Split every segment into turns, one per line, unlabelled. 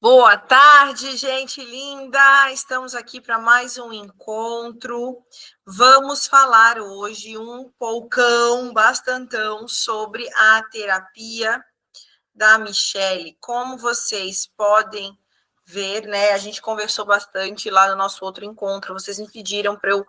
Boa tarde, gente linda! Estamos aqui para mais um encontro. Vamos falar hoje um poucão, bastantão, sobre a terapia da Michele. Como vocês podem ver, né? A gente conversou bastante lá no nosso outro encontro. Vocês me pediram para eu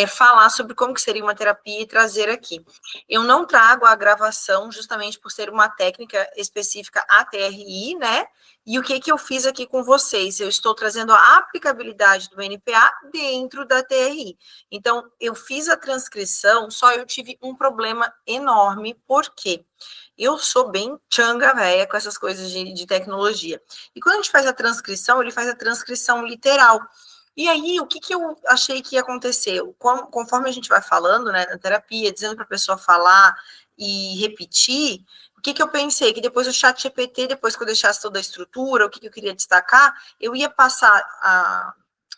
falar sobre como que seria uma terapia e trazer aqui. Eu não trago a gravação justamente por ser uma técnica específica ATRI, né? E o que eu fiz aqui com vocês? Eu estou trazendo a aplicabilidade do NPA dentro da TRI. Então, eu fiz a transcrição, só eu tive um problema enorme. Por quê? Eu sou bem tchanga véia com essas coisas de tecnologia. E quando a gente faz a transcrição, ele faz a transcrição literal. E aí, o que eu achei que ia acontecer? Conforme a gente vai falando, né, na terapia, dizendo para a pessoa falar e repetir, o que eu pensei? Que depois o chat GPT, depois que eu deixasse toda a estrutura, o que eu queria destacar, eu ia passar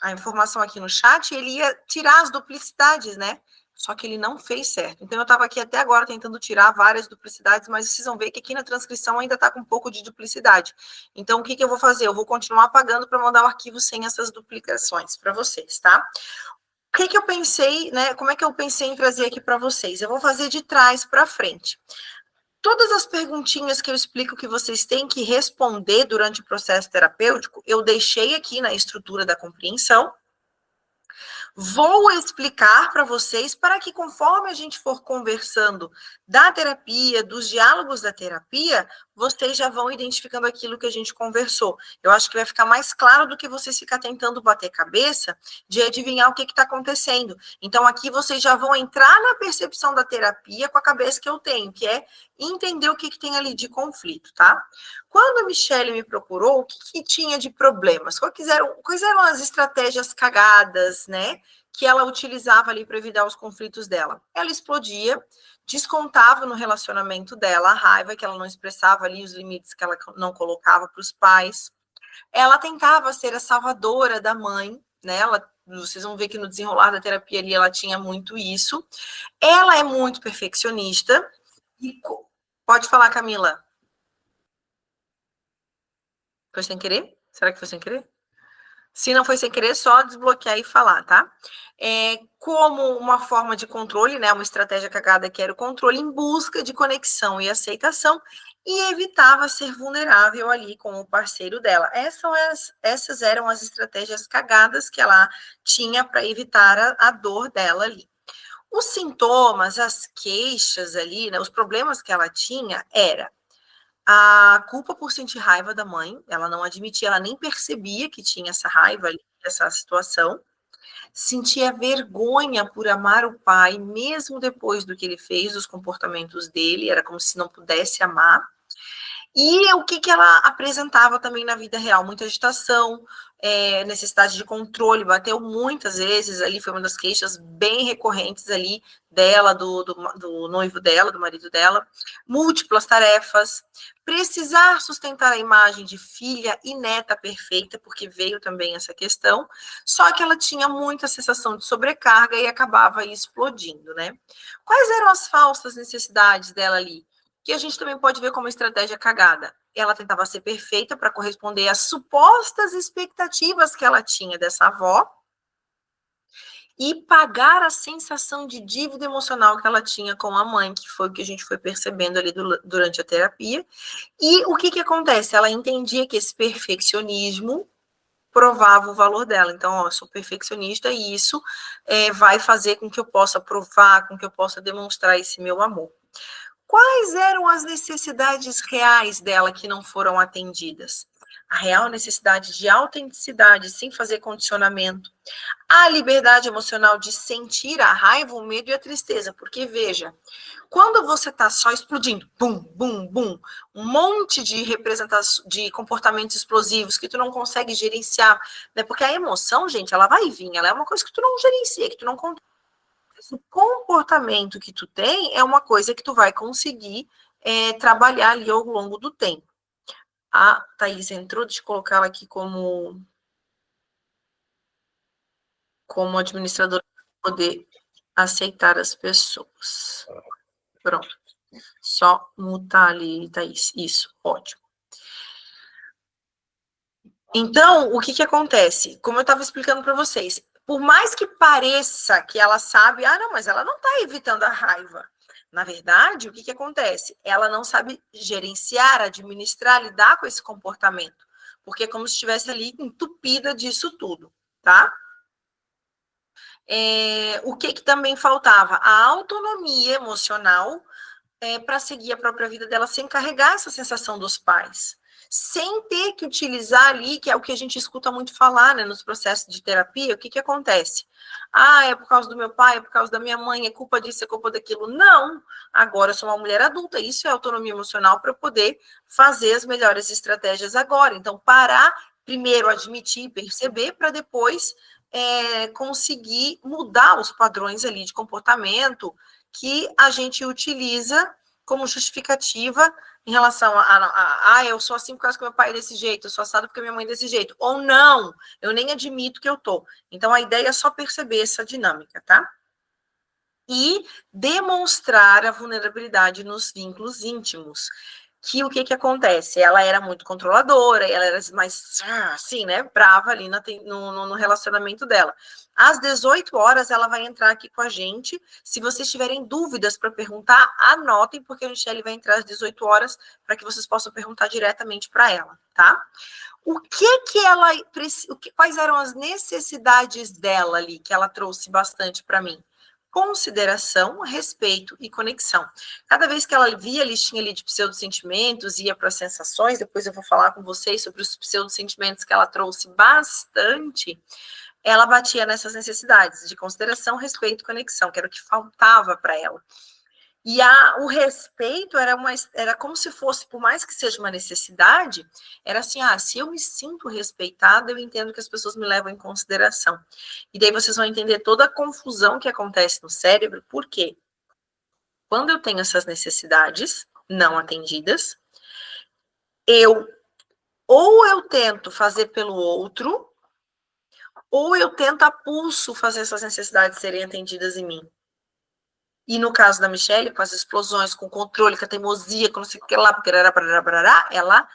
a informação aqui no chat e ele ia tirar as duplicidades, né? Só que ele não fez certo. Então, eu estava aqui até agora tentando tirar várias duplicidades, mas vocês vão ver que aqui na transcrição ainda está com um pouco de duplicidade. Então, o que eu vou fazer? Eu vou continuar apagando para mandar o arquivo sem essas duplicações para vocês, tá? O que eu pensei, né? Como é que eu pensei em trazer aqui para vocês? Eu vou fazer de trás para frente. Todas as perguntinhas que eu explico que vocês têm que responder durante o processo terapêutico, eu deixei aqui na estrutura da compreensão. Vou explicar para vocês para que, conforme a gente for conversando da terapia, dos diálogos da terapia, vocês já vão identificando aquilo que a gente conversou. Eu acho que vai ficar mais claro do que vocês ficar tentando bater cabeça de adivinhar o que está acontecendo. Então, aqui vocês já vão entrar na percepção da terapia com a cabeça que eu tenho, que é entender o que tem ali de conflito, tá? Quando a Michele me procurou, o que tinha de problemas? Quais eram as estratégias cagadas, né? Que ela utilizava ali para evitar os conflitos dela. Ela explodia, descontava no relacionamento dela a raiva que ela não expressava ali, os limites que ela não colocava para os pais. Ela tentava ser a salvadora da mãe, né? Vocês vão ver que no desenrolar da terapia ali ela tinha muito isso. Ela é muito perfeccionista. E pode falar, Camila. Foi sem querer? Será que foi sem querer? Se não foi sem querer, só desbloquear e falar, tá? Como uma forma de controle, né? Uma estratégia cagada que era o controle em busca de conexão e aceitação e evitava ser vulnerável ali com o parceiro dela. Essas eram as estratégias cagadas que ela tinha para evitar a dor dela ali. Os sintomas, as queixas ali, né, os problemas que ela tinha era a culpa por sentir raiva da mãe, ela não admitia, ela nem percebia que tinha essa raiva ali, essa situação. Sentia vergonha por amar o pai, mesmo depois do que ele fez, dos comportamentos dele, era como se não pudesse amar. E o que ela apresentava também na vida real? Muita agitação, necessidade de controle, bateu muitas vezes ali, foi uma das queixas bem recorrentes ali dela, do noivo dela, do marido dela, múltiplas tarefas, precisar sustentar a imagem de filha e neta perfeita, porque veio também essa questão, só que ela tinha muita sensação de sobrecarga e acabava explodindo, né? Quais eram as falsas necessidades dela ali? Que a gente também pode ver como estratégia cagada. Ela tentava ser perfeita para corresponder às supostas expectativas que ela tinha dessa avó e pagar a sensação de dívida emocional que ela tinha com a mãe, que foi o que a gente foi percebendo ali durante a terapia. E o que acontece? Ela entendia que esse perfeccionismo provava o valor dela. Então, ó, eu sou perfeccionista e isso vai fazer com que eu possa provar, com que eu possa demonstrar esse meu amor. Quais eram as necessidades reais dela que não foram atendidas? A real necessidade de autenticidade, sem fazer condicionamento. A liberdade emocional de sentir a raiva, o medo e a tristeza. Porque, veja, quando você está só explodindo, bum, bum, bum, um monte de representações, de comportamentos explosivos que tu não consegue gerenciar, né? Porque a emoção, gente, ela vai vir, ela é uma coisa que tu não gerencia, que tu não controla. O comportamento que tu tem é uma coisa que tu vai conseguir trabalhar ali ao longo do tempo. A Thaís entrou, deixa eu colocar ela aqui como administradora para poder aceitar as pessoas. Pronto. Só mutar ali, Thaís. Isso, ótimo. Então, o que que acontece? Como eu estava explicando para vocês, por mais que pareça que ela sabe, ah, não, mas ela não está evitando a raiva. Na verdade, o que que acontece? Ela não sabe gerenciar, administrar, lidar com esse comportamento, porque é como se estivesse ali entupida disso tudo, tá? O que que também faltava? A autonomia emocional para seguir a própria vida dela sem carregar essa sensação dos pais. Sem ter que utilizar ali, que é o que a gente escuta muito falar, né, nos processos de terapia, o que que acontece? Ah, é por causa do meu pai, é por causa da minha mãe, é culpa disso, é culpa daquilo. Não, agora eu sou uma mulher adulta, isso é autonomia emocional para eu poder fazer as melhores estratégias agora. Então, parar, primeiro admitir, perceber, para depois conseguir mudar os padrões ali de comportamento que a gente utiliza como justificativa em relação eu sou assim por causa que meu pai é desse jeito, eu sou assado porque minha mãe é desse jeito, ou não, eu nem admito que eu tô. Então, a ideia é só perceber essa dinâmica, tá? E demonstrar a vulnerabilidade nos vínculos íntimos. Que o que que acontece? Ela era muito controladora, ela era mais, assim, né, brava ali no relacionamento dela. Às 18 horas, ela vai entrar aqui com a gente. Se vocês tiverem dúvidas para perguntar, anotem, porque a Michelle vai entrar às 18 horas para que vocês possam perguntar diretamente para ela, tá? O que que ela, quais eram as necessidades dela ali, que ela trouxe bastante para mim? Consideração, respeito e conexão. Cada vez que ela via a listinha ali de pseudosentimentos, ia para as sensações, depois eu vou falar com vocês sobre os pseudosentimentos que ela trouxe bastante, ela batia nessas necessidades de consideração, respeito e conexão, que era o que faltava para ela. E o respeito era como se fosse, por mais que seja uma necessidade, era assim, se eu me sinto respeitada, eu entendo que as pessoas me levam em consideração. E daí vocês vão entender toda a confusão que acontece no cérebro, por quê? Quando eu tenho essas necessidades não atendidas, ou eu tento fazer pelo outro, ou eu tento a pulso fazer essas necessidades serem atendidas em mim. E no caso da Michelle, com as explosões, com o controle, com a teimosia, com não sei o que lá, ela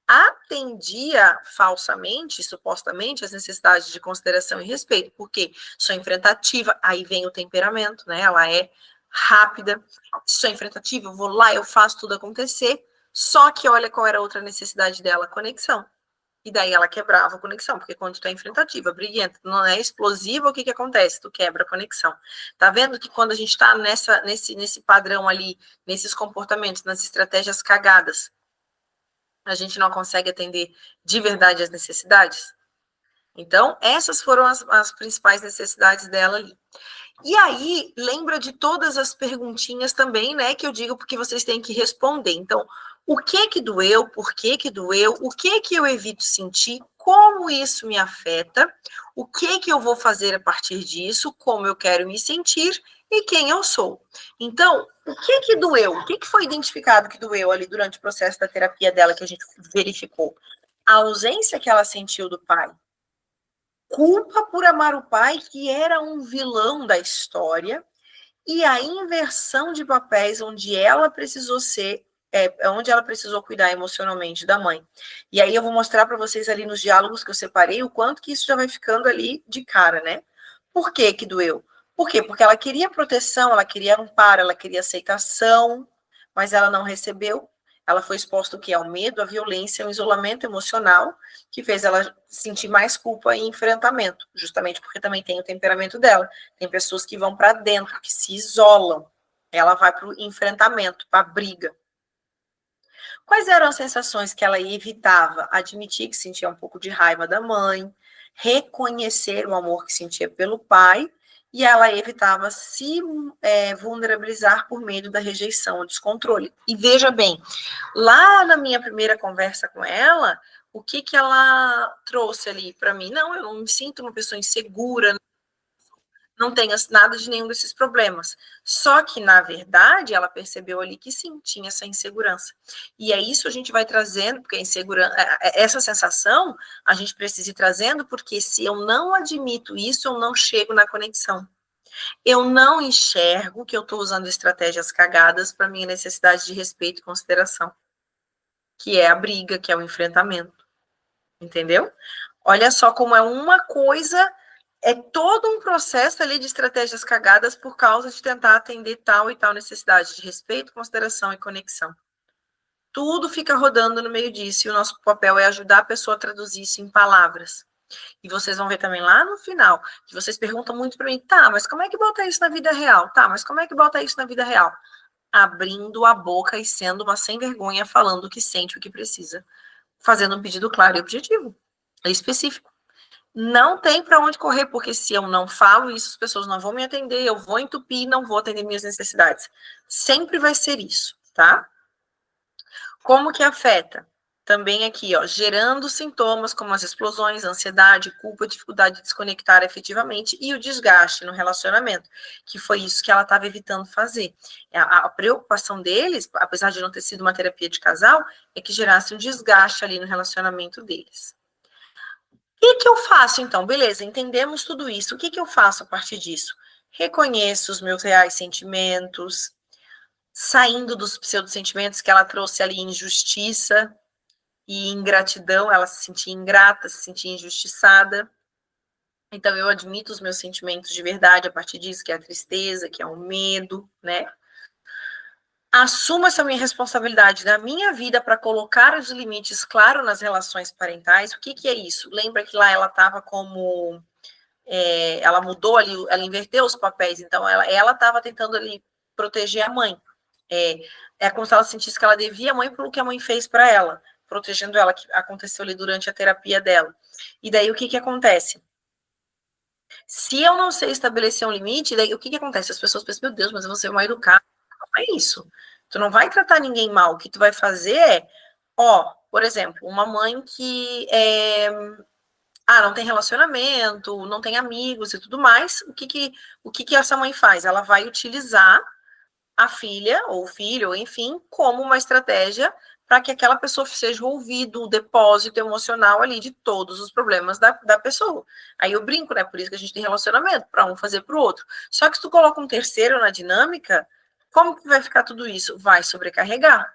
atendia falsamente, supostamente, as necessidades de consideração e respeito, porque sou enfrentativa, aí vem o temperamento, né? Ela é rápida, sou enfrentativa, eu vou lá, eu faço tudo acontecer, só que olha qual era a outra necessidade dela, conexão. E daí ela quebrava a conexão, porque quando tu é enfrentativa, briguenta, não é explosiva, o que que acontece? Tu quebra a conexão. Tá vendo que quando a gente tá nesse padrão ali, nesses comportamentos, nas estratégias cagadas, a gente não consegue atender de verdade as necessidades? Então, essas foram as principais necessidades dela ali. E aí, lembra de todas as perguntinhas também, né, que eu digo porque vocês têm que responder. Então, o que que doeu, por que que doeu, o que que eu evito sentir, como isso me afeta, o que que eu vou fazer a partir disso, como eu quero me sentir e quem eu sou. Então, o que que doeu? O que que foi identificado que doeu ali durante o processo da terapia dela que a gente verificou? A ausência que ela sentiu do pai, culpa por amar o pai, que era um vilão da história, e a inversão de papéis, onde ela precisou ser, onde ela precisou cuidar emocionalmente da mãe. E aí eu vou mostrar para vocês ali nos diálogos que eu separei, o quanto que isso já vai ficando ali de cara, né? Por que que doeu? Por quê? Porque ela queria proteção, ela queria amparo, ela queria aceitação, mas ela não recebeu. Ela foi exposta o quê? Ao medo, à violência, ao isolamento emocional, que fez ela sentir mais culpa e enfrentamento, justamente porque também tem o temperamento dela. Tem pessoas que vão para dentro, que se isolam. Ela vai para o enfrentamento, para a briga. Quais eram as sensações que ela evitava? Admitir que sentia um pouco de raiva da mãe, reconhecer o amor que sentia pelo pai, e ela evitava se vulnerabilizar por medo da rejeição ou descontrole. E veja bem, lá na minha primeira conversa com ela, o que que ela trouxe ali para mim? Não, eu não me sinto uma pessoa insegura, não tenho nada de nenhum desses problemas. Só que, na verdade, ela percebeu ali que sim, tinha essa insegurança. E é isso a gente vai trazendo, porque a insegurança, essa sensação, a gente precisa ir trazendo, porque se eu não admito isso, eu não chego na conexão. Eu não enxergo que eu estou usando estratégias cagadas para minha necessidade de respeito e consideração, que é a briga, que é o enfrentamento. Entendeu? Olha só como é uma coisa, é todo um processo ali de estratégias cagadas por causa de tentar atender tal e tal necessidade de respeito, consideração e conexão. Tudo fica rodando no meio disso e o nosso papel é ajudar a pessoa a traduzir isso em palavras. E vocês vão ver também lá no final, que vocês perguntam muito para mim, tá, mas como é que bota isso na vida real? Tá, mas como é que bota isso na vida real? Abrindo a boca e sendo uma sem vergonha, falando o que sente, o que precisa. Fazendo um pedido claro e objetivo, específico. Não tem para onde correr, porque se eu não falo isso, as pessoas não vão me atender, eu vou entupir e não vou atender minhas necessidades. Sempre vai ser isso, tá? Como que afeta? Também aqui, ó, gerando sintomas como as explosões, ansiedade, culpa, dificuldade de desconectar efetivamente e o desgaste no relacionamento, que foi isso que ela estava evitando fazer. A preocupação deles, apesar de não ter sido uma terapia de casal, é que gerasse um desgaste ali no relacionamento deles. O que eu faço, então? Beleza, entendemos tudo isso. O que eu faço a partir disso? Reconheço os meus reais sentimentos, saindo dos pseudo-sentimentos que ela trouxe ali, injustiça e ingratidão, ela se sentia ingrata, se sentia injustiçada. Então, eu admito os meus sentimentos de verdade a partir disso, que é a tristeza, que é o medo, né? Assumo essa minha responsabilidade na minha vida para colocar os limites claros nas relações parentais. O que é isso? Lembra que lá ela estava como... ela mudou ali, ela inverteu os papéis, então ela estava tentando ali proteger a mãe. É como se ela sentisse que ela devia a mãe pelo que a mãe fez para ela, protegendo ela, que aconteceu ali durante a terapia dela. E daí o que acontece? Se eu não sei estabelecer um limite, daí o que acontece? As pessoas pensam, meu Deus, mas você é mal educado. Não é isso. Tu não vai tratar ninguém mal. O que tu vai fazer é, por exemplo, uma mãe que não tem relacionamento, não tem amigos e tudo mais, o que essa mãe faz? Ela vai utilizar a filha, ou o filho, ou enfim, como uma estratégia para que aquela pessoa seja ouvido, o depósito emocional ali de todos os problemas da pessoa. Aí eu brinco, né? Por isso que a gente tem relacionamento, para um fazer para o outro. Só que se tu coloca um terceiro na dinâmica, como que vai ficar tudo isso? Vai sobrecarregar.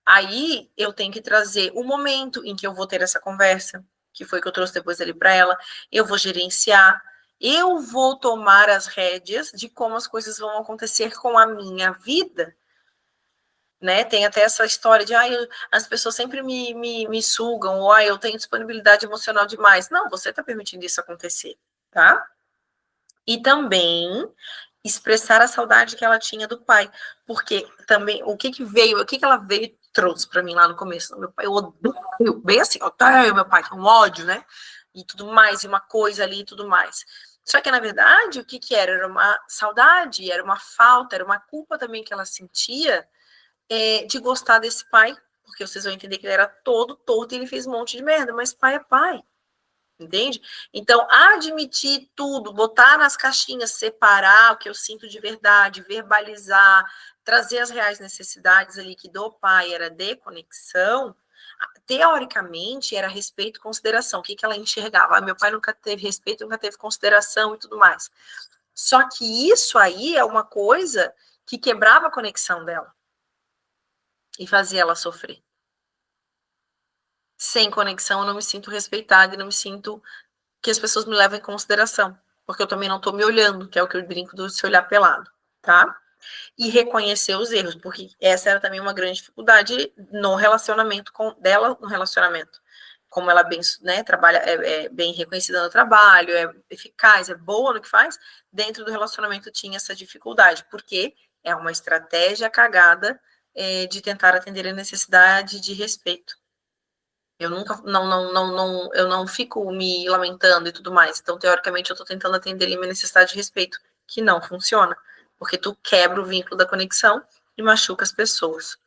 Aí eu tenho que trazer o momento em que eu vou ter essa conversa, que foi que eu trouxe depois ali para ela, eu vou gerenciar, eu vou tomar as rédeas de como as coisas vão acontecer com a minha vida, né? Tem até essa história de, as pessoas sempre me sugam, ou, eu tenho disponibilidade emocional demais. Não, você está permitindo isso acontecer, tá? E também expressar a saudade que ela tinha do pai, porque também, o que ela veio e trouxe para mim lá no começo? Meu pai, eu odeio, bem assim, odeio meu pai, um ódio, né? E tudo mais, e uma coisa ali e tudo mais. Só que, na verdade, o que era? Era uma saudade, era uma falta, era uma culpa também que ela sentia de gostar desse pai, porque vocês vão entender que ele era todo torto e ele fez um monte de merda, mas pai é pai. Entende? Então, admitir tudo, botar nas caixinhas, separar o que eu sinto de verdade, verbalizar, trazer as reais necessidades ali que do pai era de conexão, teoricamente era respeito e consideração. O que ela enxergava? Meu pai nunca teve respeito, nunca teve consideração e tudo mais. Só que isso aí é uma coisa que quebrava a conexão dela e fazia ela sofrer. Sem conexão, eu não me sinto respeitada e não me sinto que as pessoas me levam em consideração, porque eu também não estou me olhando, que é o que eu brinco do se olhar pelado, tá? E reconhecer os erros, porque essa era também uma grande dificuldade no relacionamento dela, no relacionamento. Como ela bem, né, trabalha, é bem reconhecida no trabalho, é eficaz, é boa no que faz, dentro do relacionamento tinha essa dificuldade, porque é uma estratégia cagada de tentar atender a necessidade de respeito. Eu nunca, eu não fico me lamentando e tudo mais. Então, teoricamente, eu estou tentando atender ali minha necessidade de respeito, que não funciona, porque tu quebra o vínculo da conexão e machuca as pessoas.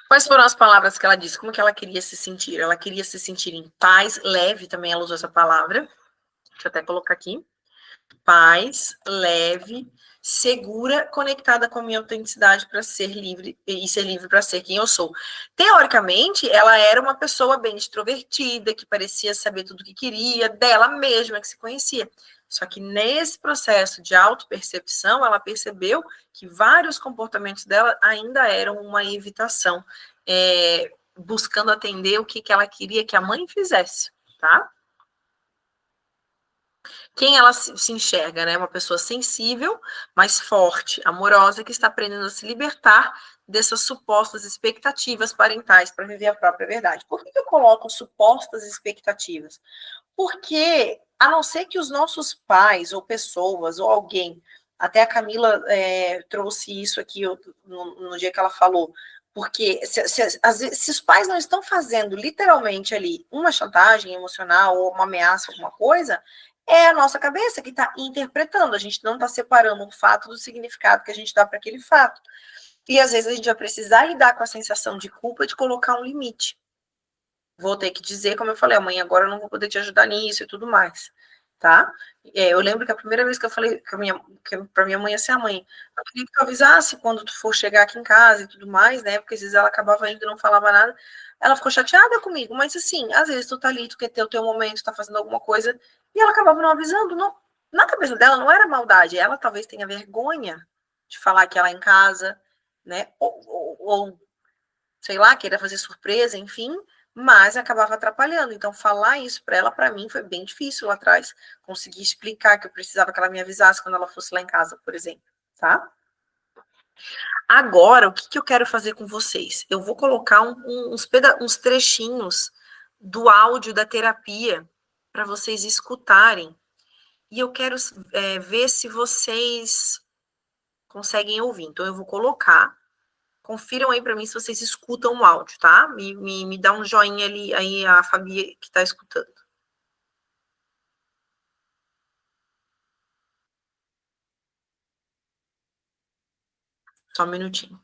Quais foram as palavras que ela disse? Como que ela queria se sentir? Ela queria se sentir em paz, leve, também ela usou essa palavra. Deixa eu até colocar aqui. Paz, leve, segura, conectada com a minha autenticidade para ser livre e ser livre para ser quem eu sou. Teoricamente, ela era uma pessoa bem extrovertida, que parecia saber tudo o que queria, dela mesma, que se conhecia. Só que nesse processo de autopercepção, ela percebeu que vários comportamentos dela ainda eram uma evitação, buscando atender o que ela queria que a mãe fizesse, tá? Quem ela se enxerga, né? Uma pessoa sensível, mas forte, amorosa, que está aprendendo a se libertar dessas supostas expectativas parentais para viver a própria verdade. Por que eu coloco supostas expectativas? Porque, a não ser que os nossos pais, ou pessoas, ou alguém, até a Camila trouxe isso aqui no dia que ela falou, porque se os pais não estão fazendo literalmente ali uma chantagem emocional ou uma ameaça, alguma coisa, é a nossa cabeça que está interpretando, a gente não está separando um fato do significado que a gente dá para aquele fato. E às vezes a gente vai precisar lidar com a sensação de culpa de colocar um limite. Vou ter que dizer, como eu falei, amanhã agora eu não vou poder te ajudar nisso e tudo mais, tá? Eu lembro que a primeira vez que eu falei para minha mãe, assim, a mãe, eu queria que tu avisasse quando tu for chegar aqui em casa e tudo mais, né? Porque às vezes ela acabava indo e não falava nada. Ela ficou chateada comigo, mas assim, às vezes tu tá ali, tu quer ter o teu momento, tá fazendo alguma coisa, e ela acabava não avisando. Não, na cabeça dela não era maldade, ela talvez tenha vergonha de falar que ela é em casa, né? Ou sei lá, queira fazer surpresa, enfim, mas acabava atrapalhando. Então, falar isso para ela, para mim, foi bem difícil lá atrás. Conseguir explicar que eu precisava que ela me avisasse quando ela fosse lá em casa, por exemplo, tá? Agora, o que eu quero fazer com vocês? Eu vou colocar uns trechinhos do áudio da terapia para vocês escutarem. E eu quero ver se vocês conseguem ouvir. Então, eu vou colocar. Confiram aí para mim se vocês escutam o áudio, tá? Me dá um joinha ali, aí a Fabi que tá escutando. Só um minutinho.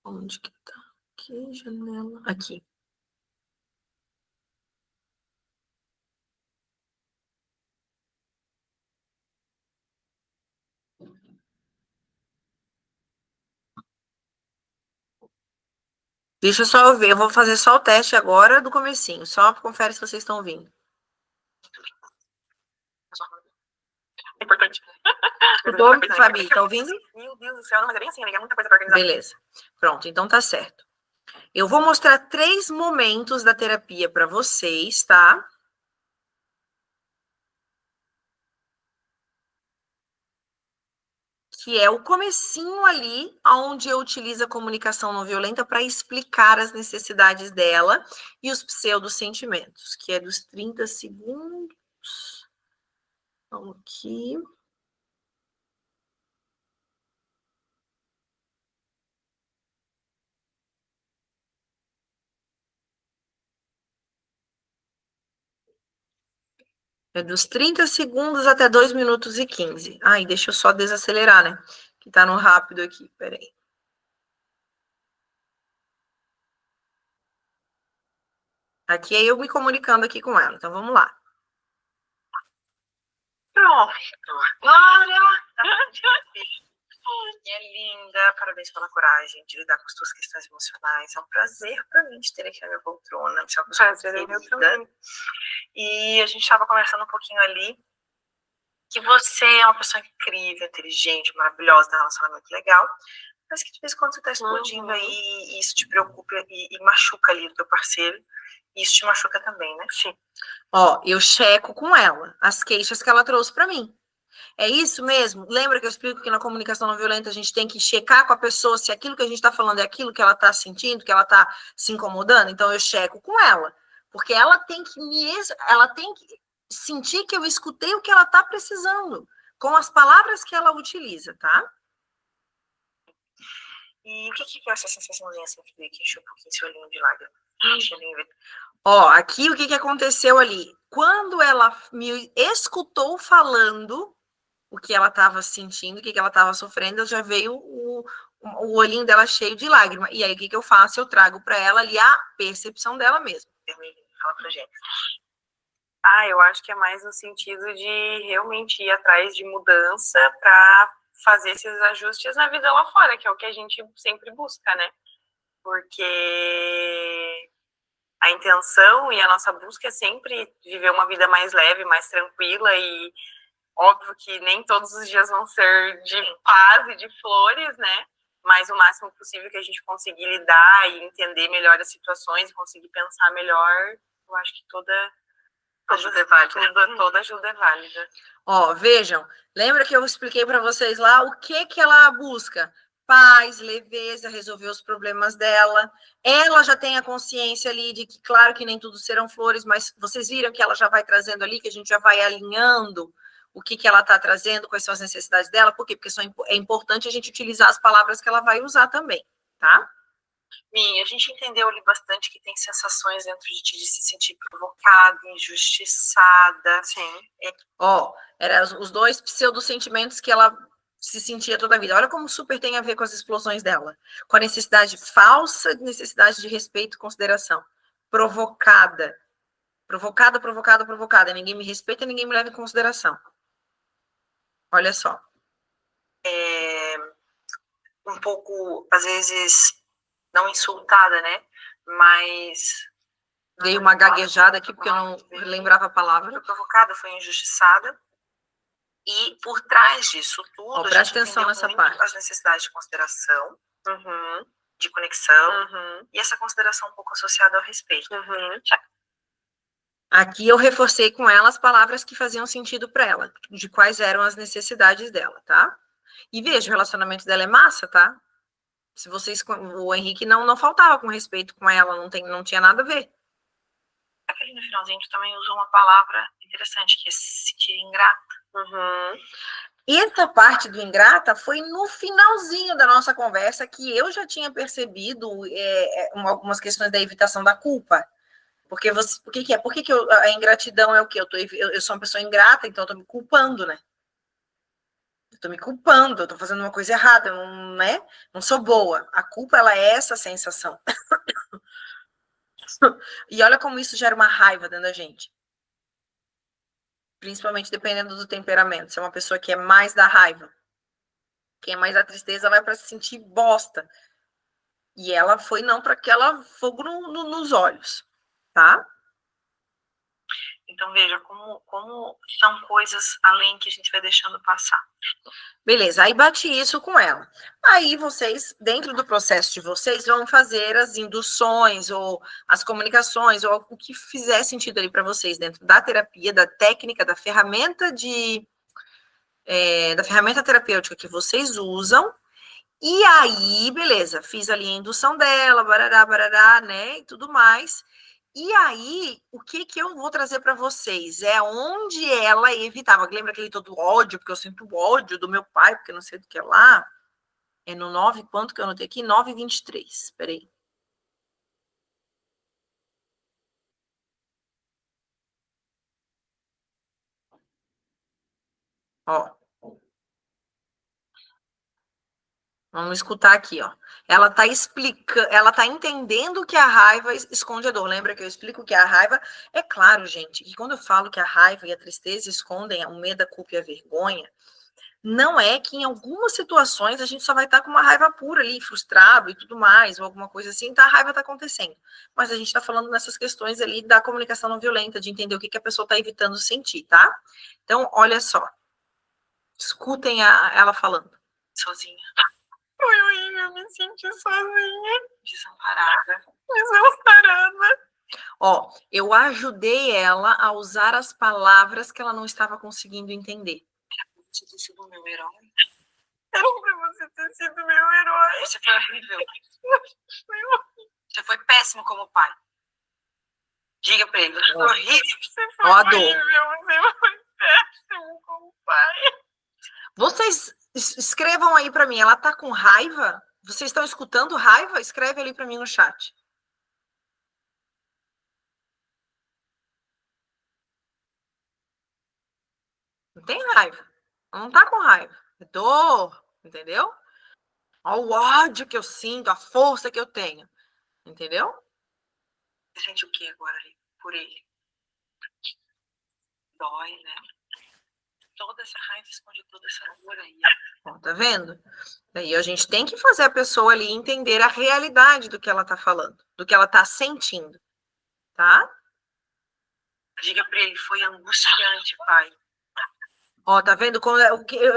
Onde que tá? Aqui, janela. Aqui. Deixa eu só ver, eu vou fazer só o teste agora do comecinho. Só confere se vocês estão ouvindo. É importante. Escutou, Fabi? Tá ouvindo? Meu Deus do céu, não, mas é bem assim, é muita coisa pra organizar. Beleza. Pronto, então tá certo. Eu vou mostrar 3 momentos da terapia para vocês, tá? Que é o comecinho ali, onde eu utilizo a comunicação não violenta para explicar as necessidades dela e os pseudosentimentos, que é dos 30 segundos. Vamos aqui. É dos 30 segundos até 2 minutos e 15. Ai, deixa eu só desacelerar, né? Que tá no rápido aqui, peraí. Aqui é eu me comunicando aqui com ela, então vamos lá. Pronto. Glória! Minha linda, parabéns pela coragem de lidar com as tuas questões emocionais. É um prazer para mim te ter aqui na minha poltrona. Você é uma pessoa querida. E a gente estava conversando um pouquinho ali que você é uma pessoa incrível, inteligente, maravilhosa, tem um relacionamento legal, mas que de vez em quando você está explodindo aí e isso te preocupa e machuca ali o teu parceiro. E isso te machuca também, né? Sim. Ó, eu checo com ela as queixas que ela trouxe para mim. É isso mesmo? Lembra que eu explico que na comunicação não violenta a gente tem que checar com a pessoa se aquilo que a gente está falando é aquilo que ela está sentindo, que ela está se incomodando? Então eu checo com ela, porque ela tem que sentir que eu escutei o que ela está precisando, com as palavras que ela utiliza, tá? E o que é essa sensaçãozinha assim que encheu um pouquinho esse olhinho de lágrima? Ó, aqui o que aconteceu ali? Quando ela me escutou falando o que ela estava sentindo, o que ela estava sofrendo, já veio o olhinho dela cheio de lágrima. E aí, o que eu faço? Eu trago para ela ali a percepção dela mesma. Fala pra gente. Eu acho que é mais no sentido de realmente ir atrás de mudança para fazer esses ajustes na vida lá fora, que é o que a gente sempre busca, né? Porque
a intenção e a nossa busca é sempre viver uma vida mais leve, mais tranquila, e óbvio que nem todos os dias vão ser de paz e de flores, né? Mas o máximo possível que a gente conseguir lidar e entender melhor as situações, conseguir pensar melhor, eu acho que toda ajuda é válida. Toda ajuda é válida.
Ó, vejam, lembra que eu expliquei para vocês lá o que ela busca? Paz, leveza, resolver os problemas dela. Ela já tem a consciência ali de que, claro que nem tudo serão flores, mas vocês viram que ela já vai trazendo ali, que a gente já vai alinhando o que ela está trazendo, quais são as necessidades dela, por quê? Porque é importante a gente utilizar as palavras que ela vai usar também, tá?
Mi, a gente entendeu ali bastante que tem sensações dentro de ti de se sentir provocada, injustiçada. Sim.
Ó, eram os dois pseudo-sentimentos que ela se sentia toda a vida. Olha como super tem a ver com as explosões dela. Com a necessidade falsa, necessidade de respeito e consideração. Provocada. Provocada, provocada, provocada. Ninguém me respeita, ninguém me leva em consideração. Olha só.
Um pouco, às vezes, não insultada, né? Mas...
Dei uma gaguejada aqui porque eu não lembrava a palavra.
Foi provocada, foi injustiçada. E por trás disso tudo,
ó, presta atenção nessa parte.
As necessidades de consideração, de conexão, e essa consideração um pouco associada ao respeito.
Aqui eu reforcei com ela as palavras que faziam sentido para ela, de quais eram as necessidades dela, tá? E veja, o relacionamento dela é massa, tá? Se vocês, o Henrique não faltava com respeito com ela, não tinha nada a ver.
Aquele no finalzinho tu também usou uma palavra interessante, que é se sentir ingrata.
E essa parte do ingrata foi no finalzinho da nossa conversa que eu já tinha percebido algumas questões da evitação da culpa. Porque por que a ingratidão é o quê? Eu sou uma pessoa ingrata, então eu tô me culpando, né? Eu tô me culpando, eu tô fazendo uma coisa errada, eu não sou boa. A culpa, ela é essa sensação. E olha como isso gera uma raiva dentro da gente. Principalmente dependendo do temperamento. Se é uma pessoa que é mais da raiva, quem é mais da tristeza vai para se sentir bosta. E ela foi não para aquela fogo nos olhos, tá?
Então, veja como são coisas além que a gente vai deixando passar.
Beleza, aí bati isso com ela. Aí vocês, dentro do processo de vocês, vão fazer as induções ou as comunicações ou o que fizer sentido ali para vocês dentro da terapia, da técnica, da ferramenta da ferramenta terapêutica que vocês usam. E aí, beleza, fiz ali a indução dela, barará, né, e tudo mais. E aí, o que eu vou trazer para vocês é onde ela evitava. Lembra aquele todo ódio, porque eu sinto ódio do meu pai, porque não sei do que lá. É no 9, quanto que eu anotei aqui? 9,23. Espera aí. Ó. Vamos escutar aqui, ó. Ela tá explicando, ela tá entendendo que a raiva esconde a dor. Lembra que eu explico que a raiva... É claro, gente, que quando eu falo que a raiva e a tristeza escondem o medo, a culpa e a vergonha, não é que em algumas situações a gente só vai estar com uma raiva pura ali, frustrado e tudo mais, ou alguma coisa assim, tá, a raiva tá acontecendo. Mas a gente tá falando nessas questões ali da comunicação não violenta, de entender o que a pessoa tá evitando sentir, tá? Então, olha só. Escutem ela falando.
Sozinha. Foi horrível, me senti sozinha. Desamparada.
Ó, eu ajudei ela a usar as palavras que ela não estava conseguindo entender.
Você ter sido meu herói. Era pra você ter sido meu herói. Você foi horrível. Você foi péssimo como pai. Diga pra ele, você foi horrível. Você foi horrível, você foi péssimo como pai.
Vocês escrevam aí pra mim, ela tá com raiva? Vocês estão escutando raiva? Escreve ali pra mim no chat. Não tem raiva. Não tá com raiva. É dor, entendeu? Olha o ódio que eu sinto, a força que eu tenho. Entendeu?
Você sente o que agora ali, por ele? Dói, né? Toda essa raiva esconde toda essa dor aí.
Ó, tá vendo? Daí a gente tem que fazer a pessoa ali entender a realidade do que ela tá falando, do que ela tá sentindo. tá?
Diga para ele, foi angustiante, pai.
Ó, tá vendo?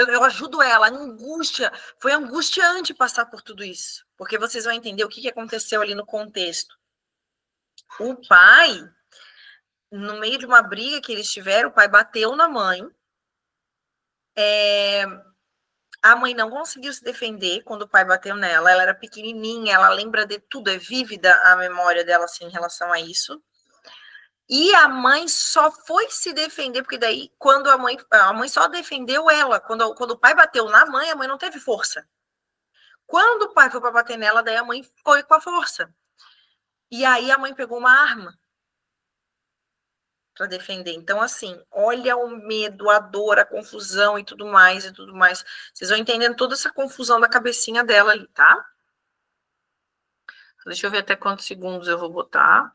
Eu ajudo ela, a angústia. Foi angustiante passar por tudo isso. Porque vocês vão entender o que aconteceu ali no contexto. O pai, no meio de uma briga que eles tiveram, o pai bateu na mãe. A mãe não conseguiu se defender quando o pai bateu nela. Ela era pequenininha, ela lembra de tudo, é vívida a memória dela assim, em relação a isso. E a mãe só foi se defender, porque daí, quando a mãe só defendeu ela. Quando o pai bateu na mãe, a mãe não teve força. Quando o pai foi para bater nela, daí a mãe foi com a força. E aí a mãe pegou uma arma para defender. Então, assim, olha o medo, a dor, a confusão e tudo mais, e tudo mais. Vocês vão entendendo toda essa confusão da cabecinha dela ali, tá? Deixa eu ver até quantos segundos eu vou botar.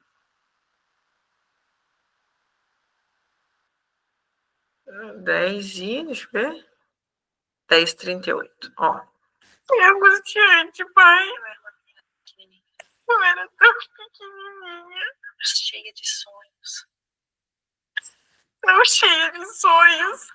10 e... deixa eu ver. 10h38, ó.
É angustiante, pai. Eu era tão pequenininha.
Cheia de sonhos.
Tão cheia de sonhos.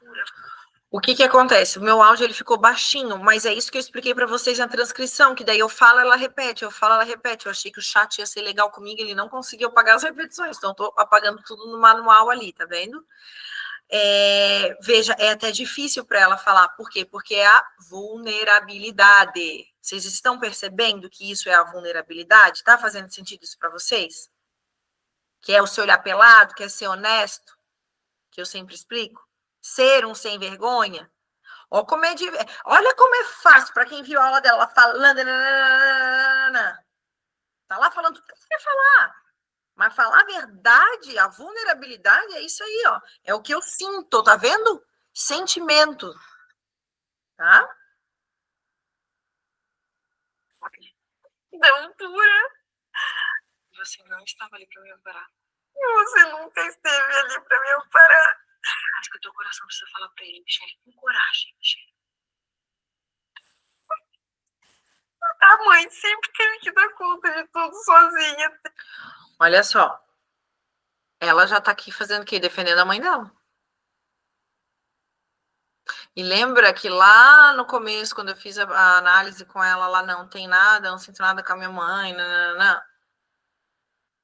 O que acontece? O meu áudio ele ficou baixinho, mas é isso que eu expliquei para vocês na transcrição, que daí eu falo, ela repete, eu falo, ela repete. Eu achei que o chat ia ser legal comigo, ele não conseguiu apagar as repetições, então eu tô apagando tudo no manual ali, tá vendo? Veja, é até difícil para ela falar. Por quê? Porque é a vulnerabilidade. Vocês estão percebendo que isso é a vulnerabilidade? Tá fazendo sentido isso para vocês? Que é o se olhar pelado, que é ser honesto, que eu sempre explico? Ser um sem vergonha? Olha como é fácil para quem viu a aula dela falando. Tá lá falando tudo que você quer falar. Mas falar a verdade, a vulnerabilidade, é isso aí, ó. É o que eu sinto, tá vendo? Sentimento. Tá?
Deu pura.
Você não estava ali para me amparar.
Você nunca esteve ali para me amparar.
Acho que o teu coração precisa falar para ele, Michele, com coragem, Michele.
A mãe sempre teve que dar conta de tudo sozinha.
Olha só. Ela já tá aqui fazendo o quê? Defendendo a mãe dela. E lembra que lá no começo, quando eu fiz a análise com ela, lá não tem nada, não sinto nada com a minha mãe, não.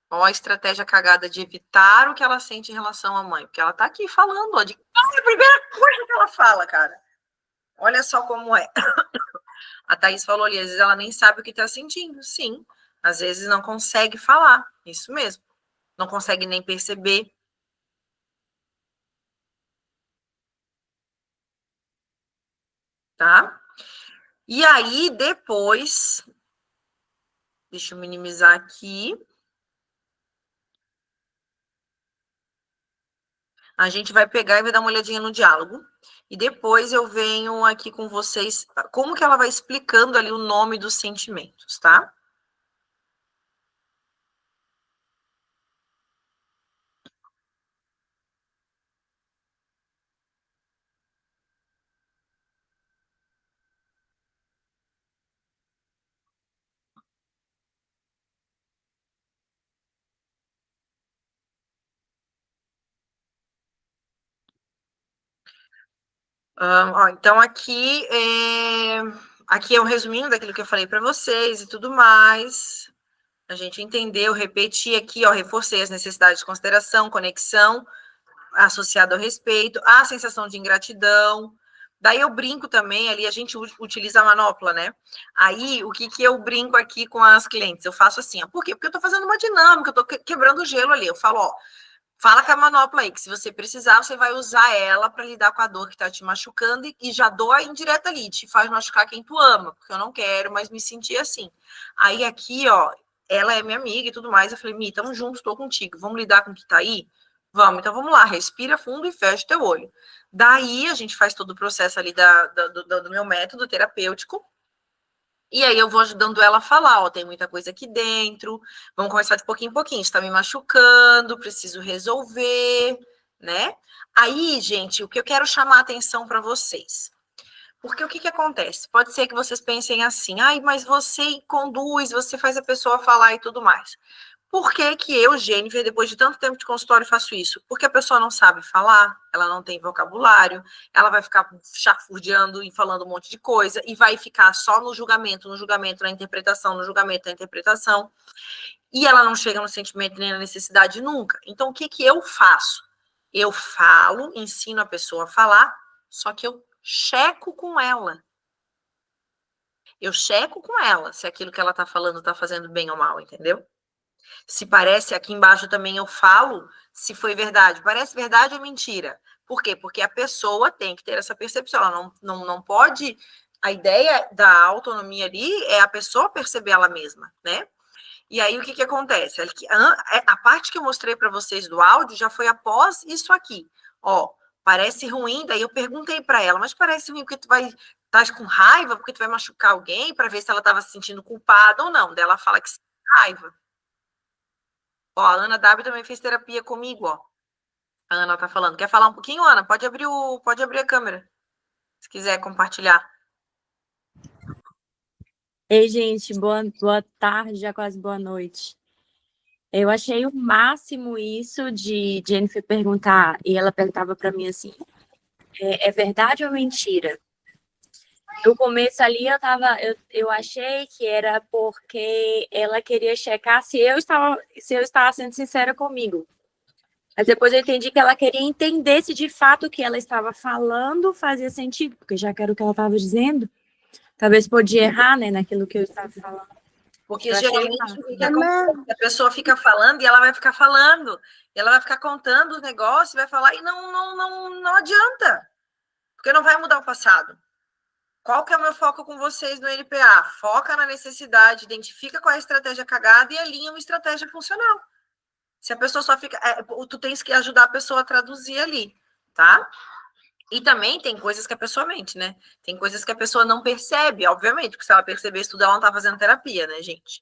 Ó a estratégia cagada de evitar o que ela sente em relação à mãe. Porque ela tá aqui falando, ó, é a primeira coisa que ela fala, cara. Olha só como é. A Thaís falou ali, às vezes ela nem sabe o que tá sentindo. Sim, às vezes não consegue falar. Isso mesmo. Não consegue nem perceber. Tá? E aí, depois... Deixa eu minimizar aqui. A gente vai pegar e vai dar uma olhadinha no diálogo. E depois eu venho aqui com vocês, como que ela vai explicando ali o nome dos sentimentos, tá? Então, aqui é um resuminho daquilo que eu falei para vocês e tudo mais. A gente entendeu, repeti aqui, ó, reforcei as necessidades de consideração, conexão, associado ao respeito, a sensação de ingratidão. Daí eu brinco também, ali a gente utiliza a manopla, né? Aí, o que eu brinco aqui com as clientes? Eu faço assim, ó, por quê? Porque eu tô fazendo uma dinâmica, eu tô quebrando o gelo ali. Eu falo, ó, fala com a manopla aí, que se você precisar, você vai usar ela para lidar com a dor que tá te machucando e já dou a indireta ali, te faz machucar quem tu ama, porque eu não quero mais me sentir assim. Aí aqui, ó, ela é minha amiga e tudo mais, eu falei, Mi, tamo junto, tô contigo, vamos lidar com o que tá aí? Vamos, então vamos lá, respira fundo e fecha o teu olho. Daí a gente faz todo o processo ali do meu método terapêutico, e aí eu vou ajudando ela a falar, ó, tem muita coisa aqui dentro, vamos conversar de pouquinho em pouquinho, isso tá me machucando, preciso resolver, né? Aí, gente, o que eu quero chamar a atenção para vocês. Porque o que acontece? Pode ser que vocês pensem assim, ai, mas você conduz, você faz a pessoa falar e tudo mais. Por que que eu, Jennifer, depois de tanto tempo de consultório, faço isso? Porque a pessoa não sabe falar, ela não tem vocabulário, ela vai ficar chafurdeando e falando um monte de coisa e vai ficar só no julgamento, na interpretação, no julgamento, na interpretação. E ela não chega no sentimento nem na necessidade nunca. Então, o que que eu faço? Eu falo, ensino a pessoa a falar, só que eu checo com ela. Eu checo com ela se aquilo que ela está falando está fazendo bem ou mal, entendeu? Se parece, aqui embaixo também eu falo se foi verdade. Parece verdade ou mentira? Por quê? Porque a pessoa tem que ter essa percepção. Ela não pode... A ideia da autonomia ali é a pessoa perceber ela mesma, né? E aí, o que que acontece? A parte que eu mostrei para vocês do áudio já foi após isso aqui. Ó, parece ruim, daí eu perguntei para ela, mas parece ruim porque tu vai... Tá com raiva, porque tu vai machucar alguém, para ver se ela estava se sentindo culpada ou não. Daí ela fala que se raiva. Ó, a Ana W também fez terapia comigo, ó. A Ana tá falando. Quer falar um pouquinho, Ana? Pode abrir a câmera, se quiser compartilhar.
Ei, gente, boa tarde, já quase boa noite. Eu achei o máximo isso de Jennifer perguntar, e ela perguntava para mim assim, é verdade ou mentira? No começo ali eu achei que era porque ela queria checar se eu estava sendo sincera comigo. Mas depois eu entendi que ela queria entender se de fato o que ela estava falando fazia sentido, porque já que era o que ela estava dizendo, talvez podia errar, né, naquilo que eu estava falando.
Porque geralmente o que acontece? A pessoa fica falando e ela vai ficar falando, e ela vai ficar contando os negócios, vai falar e não adianta, porque não vai mudar o passado. Qual que é o meu foco com vocês no NPA? Foca na necessidade, identifica qual é a estratégia cagada e alinha uma estratégia funcional. Se a pessoa só fica... tu tens que ajudar a pessoa a traduzir ali, tá? E também tem coisas que a pessoa mente, né? Tem coisas que a pessoa não percebe, obviamente, porque se ela percebesse tudo, ela não tá fazendo terapia, né, gente?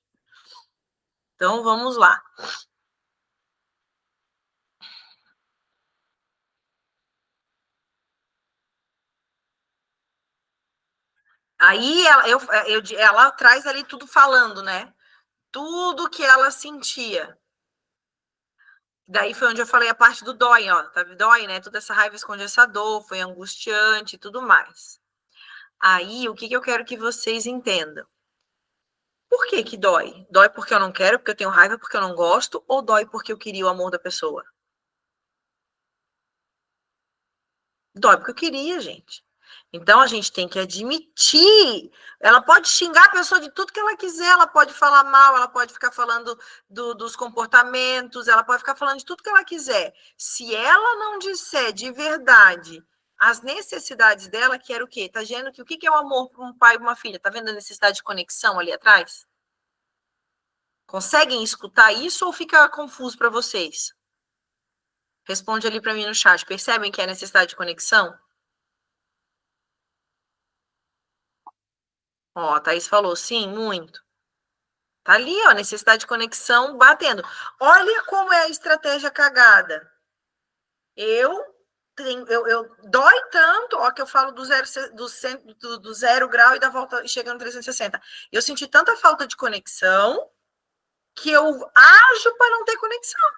Então, vamos lá. Aí, ela traz ali tudo falando, né? Tudo que ela sentia. Daí foi onde eu falei a parte do dói, ó. Tá? Dói, né? Toda essa raiva esconde essa dor, foi angustiante e tudo mais. Aí, o que eu quero que vocês entendam? Por que que dói? Dói porque eu não quero, porque eu tenho raiva, porque eu não gosto, ou dói porque eu queria o amor da pessoa? Dói porque eu queria, gente. Então, a gente tem que admitir. Ela pode xingar a pessoa de tudo que ela quiser, ela pode falar mal, ela pode ficar falando dos comportamentos, ela pode ficar falando de tudo que ela quiser. Se ela não disser de verdade as necessidades dela, que era o quê? Tá vendo que o que é o amor para um pai e uma filha? Tá vendo a necessidade de conexão ali atrás? Conseguem escutar isso ou fica confuso para vocês? Responde ali para mim no chat. Percebem que é necessidade de conexão? Ó, a Thaís falou, sim, muito. Tá ali, ó, necessidade de conexão batendo. Olha como é a estratégia cagada. Dói tanto, ó, que eu falo do zero grau e da volta chegando 360. Eu senti tanta falta de conexão que eu ajo para não ter conexão.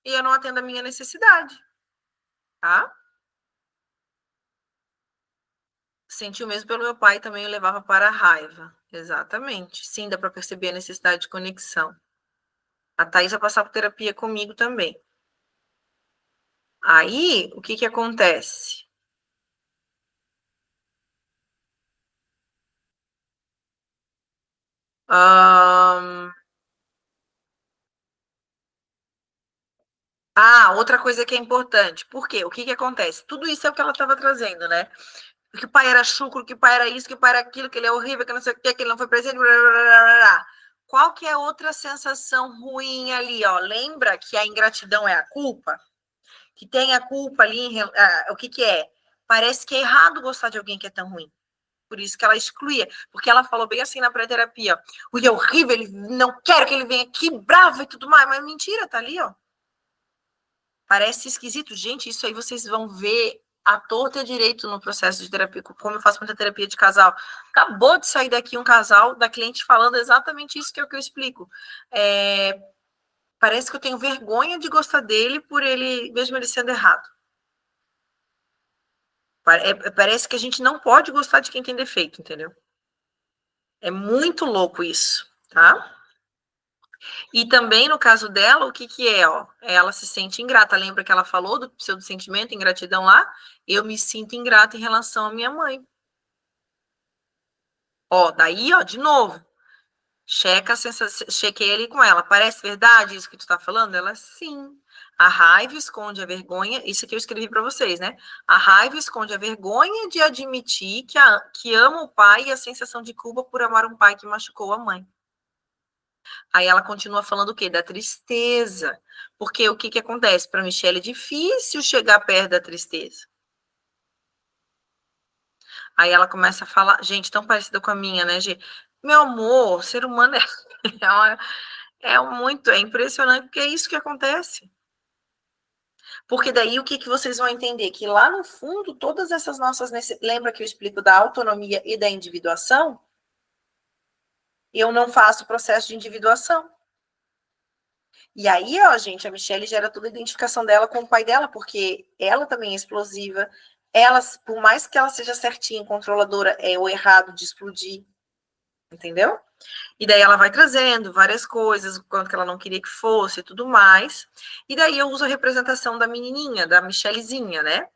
E eu não atendo a minha necessidade. Tá? Senti o mesmo pelo meu pai, também o levava para a raiva. Exatamente. Sim, dá para perceber a necessidade de conexão. A Thaís vai passar por terapia comigo também. Aí, o que acontece? Outra coisa que é importante. Por quê? O que acontece? Tudo isso é o que ela estava trazendo, né? Que o pai era chucro, que o pai era isso, que o pai era aquilo, que ele é horrível, que não sei o que ele não foi presente, blá, blá, blá, blá. Qual que é outra sensação ruim ali, ó? Lembra que a ingratidão é a culpa? Que tem a culpa ali, o que é? Parece que é errado gostar de alguém que é tão ruim. Por isso que ela excluía. Porque ela falou bem assim na pré-terapia, ó. Ele é horrível, ele não quer que ele venha aqui bravo e tudo mais. Mas mentira, tá ali, ó. Parece esquisito. Gente, isso aí vocês vão ver à torta e direito no processo de terapia, como eu faço muita terapia de casal. Acabou de sair daqui um casal da cliente falando exatamente isso que é o que eu explico. parece que eu tenho vergonha de gostar dele por ele, mesmo ele sendo errado. Parece que a gente não pode gostar de quem tem defeito, entendeu? É muito louco isso, tá? E também, no caso dela, o que que é, ó? Ela se sente ingrata. Lembra que ela falou do pseudo-sentimento, ingratidão lá? Eu me sinto ingrata em relação à minha mãe. Ó, daí, ó, de novo. Chequei ali com ela. Parece verdade isso que tu tá falando? Ela, sim. A raiva esconde a vergonha. Isso aqui eu escrevi para vocês, né? A raiva esconde a vergonha de admitir que ama o pai e a sensação de culpa por amar um pai que machucou a mãe. Aí ela continua falando o quê? Da tristeza. Porque o que que acontece? Para Michelle é difícil chegar perto da tristeza. Aí ela começa a falar, gente, tão parecida com a minha, né, Gê? Meu amor, ser humano é impressionante, porque é isso que acontece. Porque daí o que que vocês vão entender? Que lá no fundo, todas essas nossas lembra que eu explico da autonomia e da individuação? Eu não faço processo de individuação. E aí, ó, gente, a Michelle gera toda a identificação dela com o pai dela, porque ela também é explosiva. Ela, por mais que ela seja certinha, controladora, é o errado de explodir. Entendeu? E daí ela vai trazendo várias coisas, o quanto que ela não queria que fosse e tudo mais. E daí eu uso a representação da menininha, da Michellezinha, né?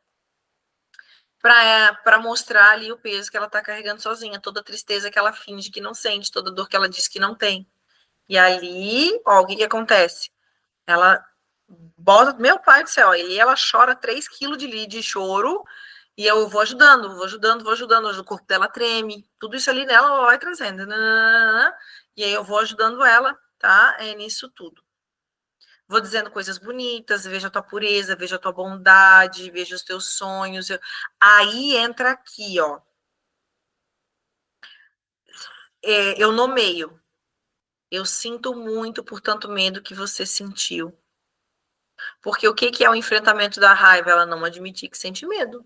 Para mostrar ali o peso que ela tá carregando sozinha, toda a tristeza que ela finge que não sente, toda a dor que ela diz que não tem. E ali, ó, o que que acontece? Ela bota, meu pai do céu, ela chora 3 quilos de choro, e eu vou ajudando, o corpo dela treme, tudo isso ali nela ela vai trazendo, e aí eu vou ajudando ela, tá? É nisso tudo. Vou dizendo coisas bonitas, veja a tua pureza, veja a tua bondade, veja os teus sonhos. Aí entra aqui, ó. Eu nomeio. Eu sinto muito por tanto medo que você sentiu. Porque o que é o enfrentamento da raiva? Ela não admitir que sente medo.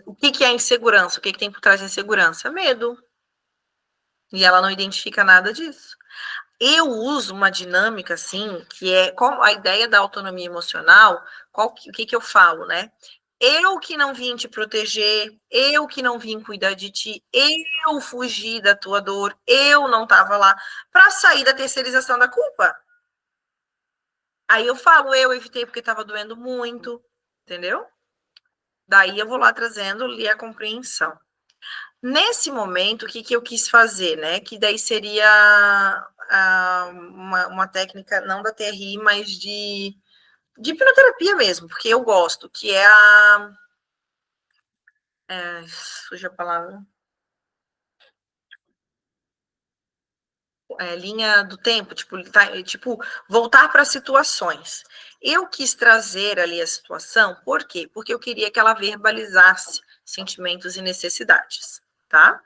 O que é insegurança? O que tem por trás da insegurança? Medo. E ela não identifica nada disso. Eu uso uma dinâmica, assim, que é como a ideia da autonomia emocional, o que eu falo, né? Eu que não vim te proteger, eu que não vim cuidar de ti, eu fugi da tua dor, eu não estava lá para sair da terceirização da culpa. Aí eu falo, eu evitei porque estava doendo muito, entendeu? Daí eu vou lá trazendo ali a compreensão. Nesse momento, o que eu quis fazer, né? Que daí seria uma técnica, não da TRI, mas de hipnoterapia mesmo, porque eu gosto, que é fugiu a palavra. Linha do tempo, tipo voltar para situações. Eu quis trazer ali a situação, por quê? Porque eu queria que ela verbalizasse sentimentos e necessidades, tá?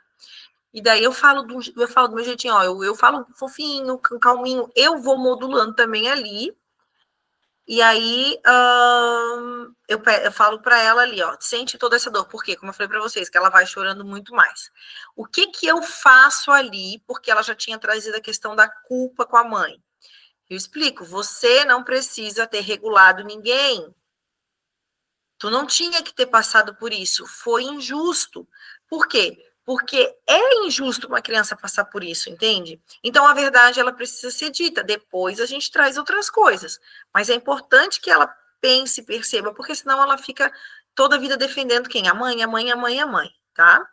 E daí eu falo do meu jeitinho, ó, eu falo fofinho, calminho, eu vou modulando também ali. E aí eu falo para ela ali, ó, sente toda essa dor. Por quê? Como eu falei para vocês, que ela vai chorando muito mais. O que eu faço ali? Porque ela já tinha trazido a questão da culpa com a mãe. Eu explico, você não precisa ter regulado ninguém. Tu não tinha que ter passado por isso. Foi injusto. Por quê? Porque é injusto uma criança passar por isso, entende? Então, a verdade, ela precisa ser dita. Depois a gente traz outras coisas. Mas é importante que ela pense e perceba, porque senão ela fica toda a vida defendendo quem? A mãe, a mãe, a mãe, a mãe, tá?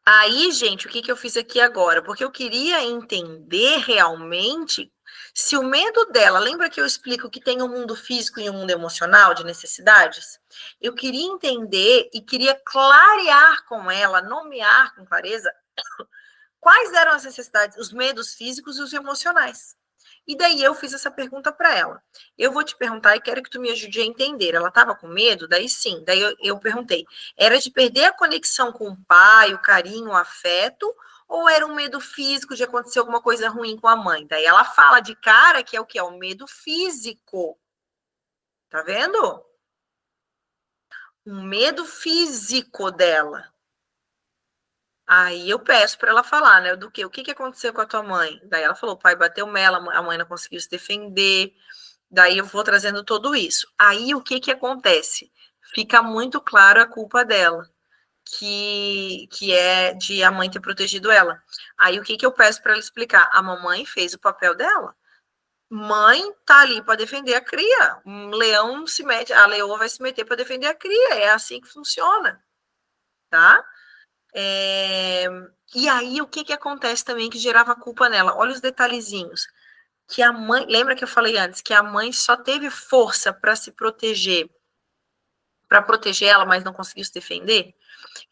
Aí, gente, o que eu fiz aqui agora? Porque eu queria entender realmente se o medo dela, lembra que eu explico que tem um mundo físico e um mundo emocional de necessidades? Eu queria entender e queria clarear com ela, nomear com clareza quais eram as necessidades, os medos físicos e os emocionais. E daí eu fiz essa pergunta para ela. Eu vou te perguntar e quero que tu me ajude a entender. Ela estava com medo? Daí sim. Daí eu perguntei. Era de perder a conexão com o pai, o carinho, o afeto? Ou era um medo físico de acontecer alguma coisa ruim com a mãe? Daí ela fala de cara que é o que? É o medo físico. Tá vendo? Um medo físico dela. Aí eu peço para ela falar, né, do quê? O que que aconteceu com a tua mãe? Daí ela falou, o pai bateu nela, a mãe não conseguiu se defender. Daí eu vou trazendo tudo isso. Aí o que que acontece? Fica muito claro a culpa dela, que é de a mãe ter protegido ela. Aí o que que eu peço para ela explicar? A mamãe fez o papel dela. Mãe tá ali para defender a cria. Um leão se mete, a leoa vai se meter para defender a cria. É assim que funciona, tá? E aí, o que que acontece também que gerava culpa nela? Olha os detalhezinhos. Que a mãe, lembra que eu falei antes, que a mãe só teve força para se proteger, para proteger ela, mas não conseguiu se defender?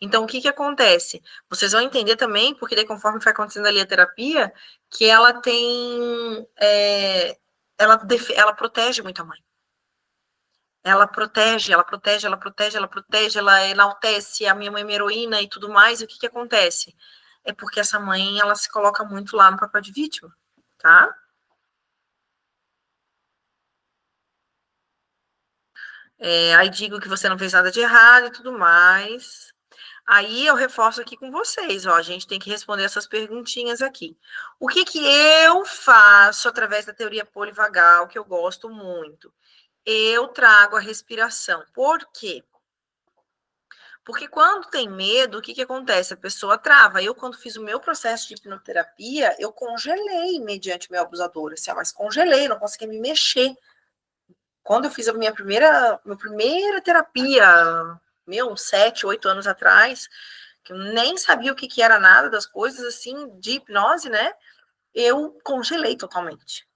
Então, o que que acontece? Vocês vão entender também, porque daí conforme vai acontecendo ali a terapia, que ela tem, ela protege muito a mãe. Ela protege, ela protege, ela protege, ela protege, ela enaltece a minha mãe é minha heroína e tudo mais. E o que que acontece? É porque essa mãe, ela se coloca muito lá no papel de vítima, tá? Aí digo que você não fez nada de errado e tudo mais. Aí eu reforço aqui com vocês, ó, a gente tem que responder essas perguntinhas aqui. O que que eu faço através da teoria polivagal, que eu gosto muito? Eu trago a respiração. Por quê? Porque quando tem medo, o que que acontece? A pessoa trava. Eu, quando fiz o meu processo de hipnoterapia, eu congelei mediante o meu abusador, assim, mas congelei, não conseguia me mexer. Quando eu fiz a minha primeira terapia, 7, 8 anos atrás, que eu nem sabia o que que era nada das coisas, assim, de hipnose, né? Eu congelei totalmente.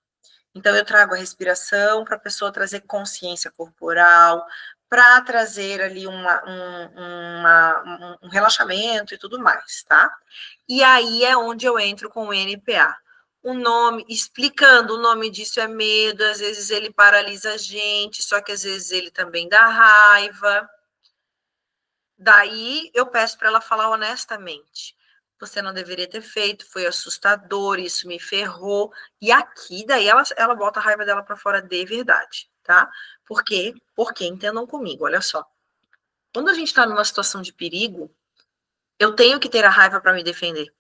Então, eu trago a respiração para a pessoa trazer consciência corporal, para trazer ali um relaxamento e tudo mais, tá? E aí é onde eu entro com o NPA. O nome, explicando, o nome disso é medo, às vezes ele paralisa a gente, só que às vezes ele também dá raiva. Daí eu peço para ela falar honestamente. Você não deveria ter feito, foi assustador, isso me ferrou. E aqui, daí ela bota a raiva dela para fora de verdade, tá? Por quê? Porque entendam comigo, olha só. Quando a gente está numa situação de perigo, eu tenho que ter a raiva para me defender.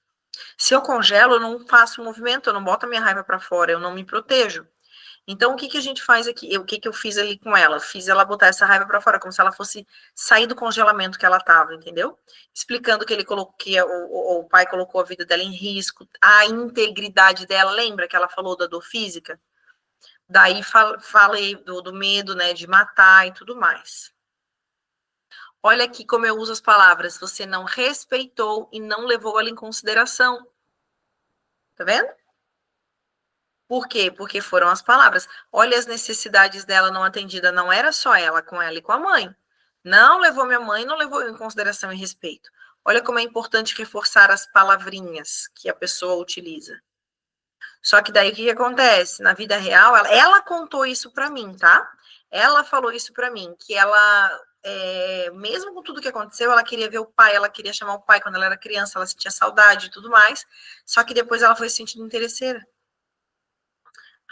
Se eu congelo, eu não faço movimento, eu não boto a minha raiva para fora, eu não me protejo. Então, o que que a gente faz aqui? O que que eu fiz ali com ela? Fiz ela botar essa raiva para fora, como se ela fosse sair do congelamento que ela estava, entendeu? Explicando que ele colocou, o pai colocou a vida dela em risco, a integridade dela. Lembra que ela falou da dor física? Daí falei do medo, né, de matar e tudo mais. Olha aqui como eu uso as palavras. Você não respeitou e não levou ela em consideração. Tá vendo? Por quê? Porque foram as palavras. Olha as necessidades dela não atendida. Não era só ela, com ela e com a mãe. Não levou minha mãe, não levou em consideração e respeito. Olha como é importante reforçar as palavrinhas que a pessoa utiliza. Só que daí o que acontece? Na vida real, ela contou isso para mim, tá? Ela falou isso para mim, que ela, mesmo com tudo que aconteceu, ela queria ver o pai, ela queria chamar o pai quando ela era criança, ela sentia saudade e tudo mais. Só que depois ela foi se sentindo interesseira.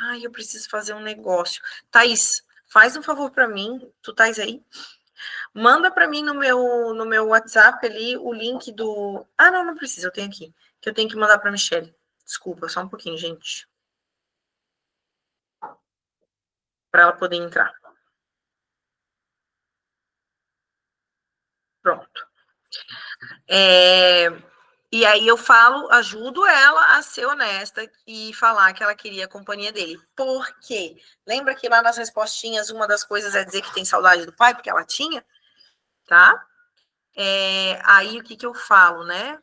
Ai, eu preciso fazer um negócio. Thaís, faz um favor para mim. Tu estás aí? Manda para mim no meu WhatsApp ali o link do. Ah, não, não precisa, eu tenho aqui. Que eu tenho que mandar para Michelle. Desculpa, só um pouquinho, gente. Para ela poder entrar. Pronto. E aí eu ajudo ela a ser honesta e falar que ela queria a companhia dele. Por quê? Lembra que lá nas respostinhas uma das coisas é dizer que tem saudade do pai, porque ela tinha, tá? Aí o que eu falo, né?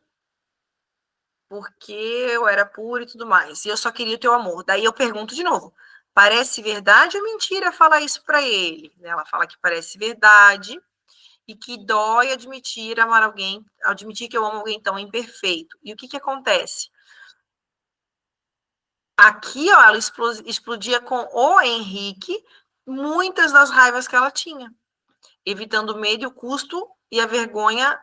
Porque eu era pura e tudo mais. E eu só queria o teu amor. Daí eu pergunto de novo: parece verdade ou mentira falar isso para ele? Ela fala que parece verdade e que dói admitir amar alguém, admitir que eu amo alguém tão imperfeito. E o que acontece? Aqui, ó, ela explodia com o Henrique muitas das raivas que ela tinha, evitando o medo, o custo e a vergonha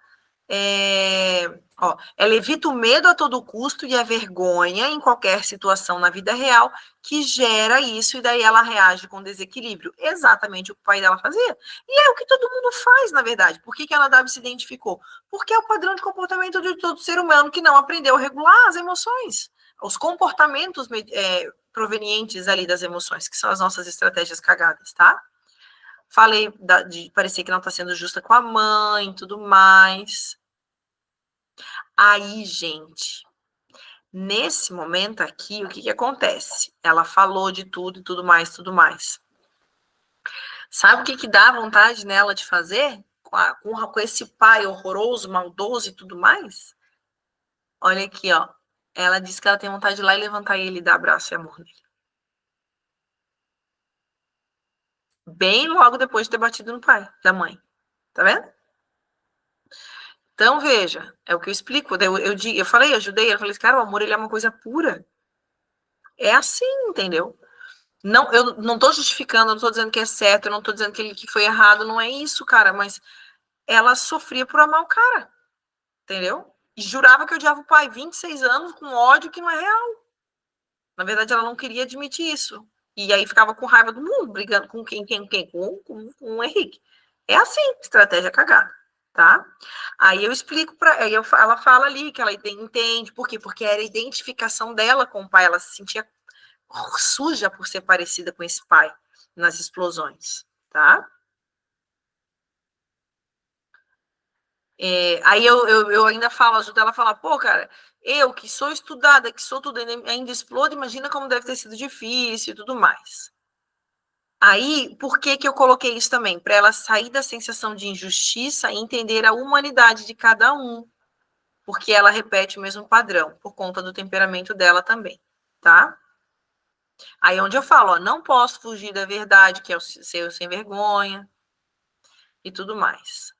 Ela evita o medo a todo custo e a vergonha em qualquer situação na vida real que gera isso, e daí ela reage com desequilíbrio. Exatamente o que o pai dela fazia. E é o que todo mundo faz, na verdade. Por que a Nadab se identificou? Porque é o padrão de comportamento de todo ser humano que não aprendeu a regular as emoções, os comportamentos provenientes ali das emoções, que são as nossas estratégias cagadas, tá? Falei de parecer que não está sendo justa com a mãe e tudo mais. Aí, gente, nesse momento aqui, o que acontece? Ela falou de tudo e tudo mais, tudo mais. Sabe o que dá vontade nela de fazer? Com esse pai horroroso, maldoso e tudo mais? Olha aqui, ó. Ela disse que ela tem vontade de ir lá e levantar ele e dar abraço e amor nele. Bem logo depois de ter batido no pai, da mãe. Tá vendo? Então, veja, é o que eu explico. Eu falei, ajudei, eu falei, cara, o amor ele é uma coisa pura. É assim, entendeu? Não, eu não tô justificando, eu não tô dizendo que é certo, eu não tô dizendo que foi errado, não é isso, cara, mas ela sofria por amar o cara, entendeu? E jurava que odiava o pai, 26 anos, com ódio que não é real. Na verdade, ela não queria admitir isso. E aí ficava com raiva do mundo, brigando com quem? Com o Henrique. É assim, estratégia cagada, tá? Aí eu explico ela fala ali que ela entende, por quê? Porque era a identificação dela com o pai, ela se sentia suja por ser parecida com esse pai nas explosões, tá? Aí eu ainda falo, ajudo ela a falar, pô, cara, eu que sou estudada, que sou tudo, ainda explodo, imagina como deve ter sido difícil e tudo mais. Aí, por que eu coloquei isso também? Para ela sair da sensação de injustiça e entender a humanidade de cada um, porque ela repete o mesmo padrão, por conta do temperamento dela também, tá? Aí onde eu falo, ó, não posso fugir da verdade, que é o ser sem vergonha e tudo mais.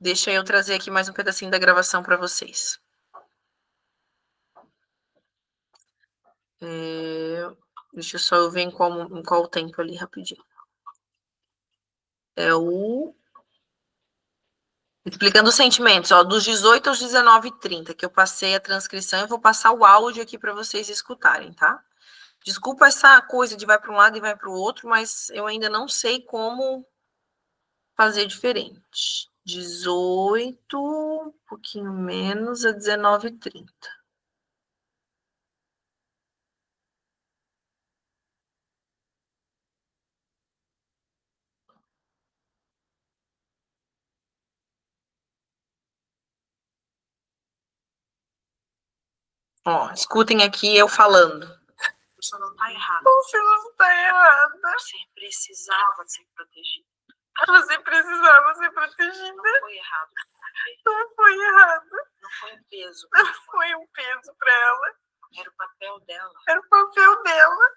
Deixa eu trazer aqui mais um pedacinho da gravação para vocês. Deixa eu só ver em qual tempo ali, rapidinho. É o... Explicando os sentimentos, ó, dos 18 aos 19h30, que eu passei a transcrição, eu vou passar o áudio aqui para vocês escutarem, tá? Desculpa essa coisa de vai para um lado e vai para o outro, mas eu ainda não sei como fazer diferente. 18, um pouquinho menos, a 19h30. Ó, escutem aqui eu falando.
Você não tá errada. Você não tá errada. Você precisava ser protegida. Você precisava ser protegida. Não foi errado. Não foi errado. Não foi um peso. Não foi um peso pra ela. Era o papel dela. Era o papel dela.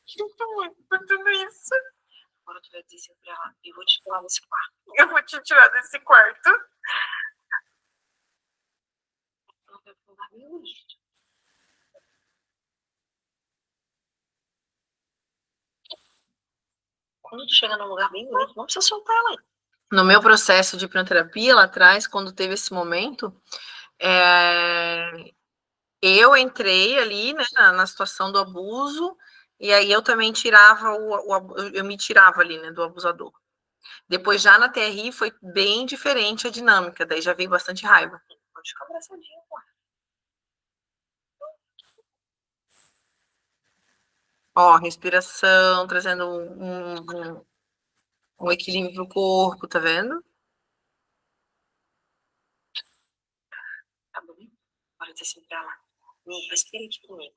Sinto muito por tudo isso. Agora tu vai dizer assim pra ela, eu vou te tirar desse quarto. Eu vou te tirar desse quarto. Ela vai pra um lugar bem bonito. Quando tu chega num lugar bem bonito, não precisa soltar ela aí.
No meu processo de hipnoterapia, lá atrás, quando teve esse momento, eu entrei ali, né, na situação do abuso, e aí eu também tirava eu me tirava ali, né, do abusador. Depois, já na TRI, foi bem diferente a dinâmica, daí já veio bastante raiva.
Pode ficar abraçadinha, pô.
Ó, respiração, trazendo um equilíbrio pro corpo, tá vendo?
Tá bom? Bora dizer assim pra ela. Me respira aqui comigo.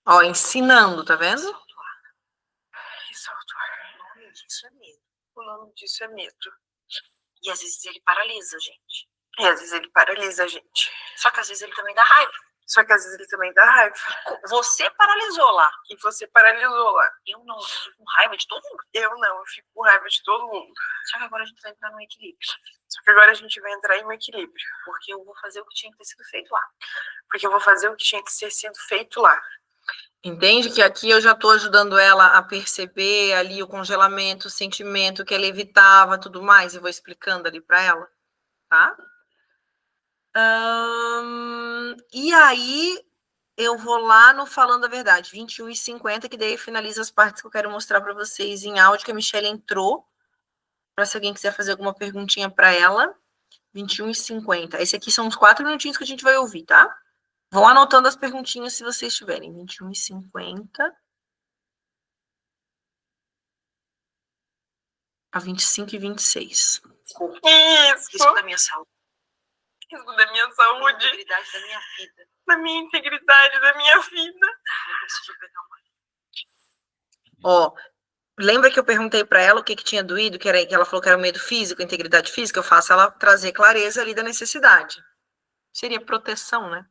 Ó, ensinando, tá vendo?
Solta o ar. Solta o ar. O nome disso é medo. O nome disso é medo. E às vezes ele paralisa a gente. Só que às vezes ele também dá raiva. Você paralisou lá.
E você paralisou lá.
Eu não, eu fico com raiva de todo mundo. Eu fico com raiva de todo mundo. Só que agora a gente vai entrar no equilíbrio. Porque eu vou fazer o que tinha que ter sido feito lá.
Entende que aqui eu já estou ajudando ela a perceber ali o congelamento, o sentimento que ela evitava, tudo mais, e vou explicando ali para ela, tá? E aí eu vou lá no Falando a Verdade, 21h50, que daí finaliza as partes que eu quero mostrar para vocês em áudio, que a Michelle entrou, para se alguém quiser fazer alguma perguntinha para ela, 21h50. Esse aqui são os 4 minutinhos que a gente vai ouvir, tá? Vão anotando as perguntinhas se vocês tiverem. 21h50 a 25h26.
Isso
da minha saúde.
Risco da minha saúde.
Da integridade da minha vida.
Da minha integridade da minha vida.
Eu preciso pegar uma. Ó, lembra que eu perguntei para ela o que tinha doído, que ela falou que era o medo físico, a integridade física? Eu faço ela trazer clareza ali da necessidade. Seria proteção, né?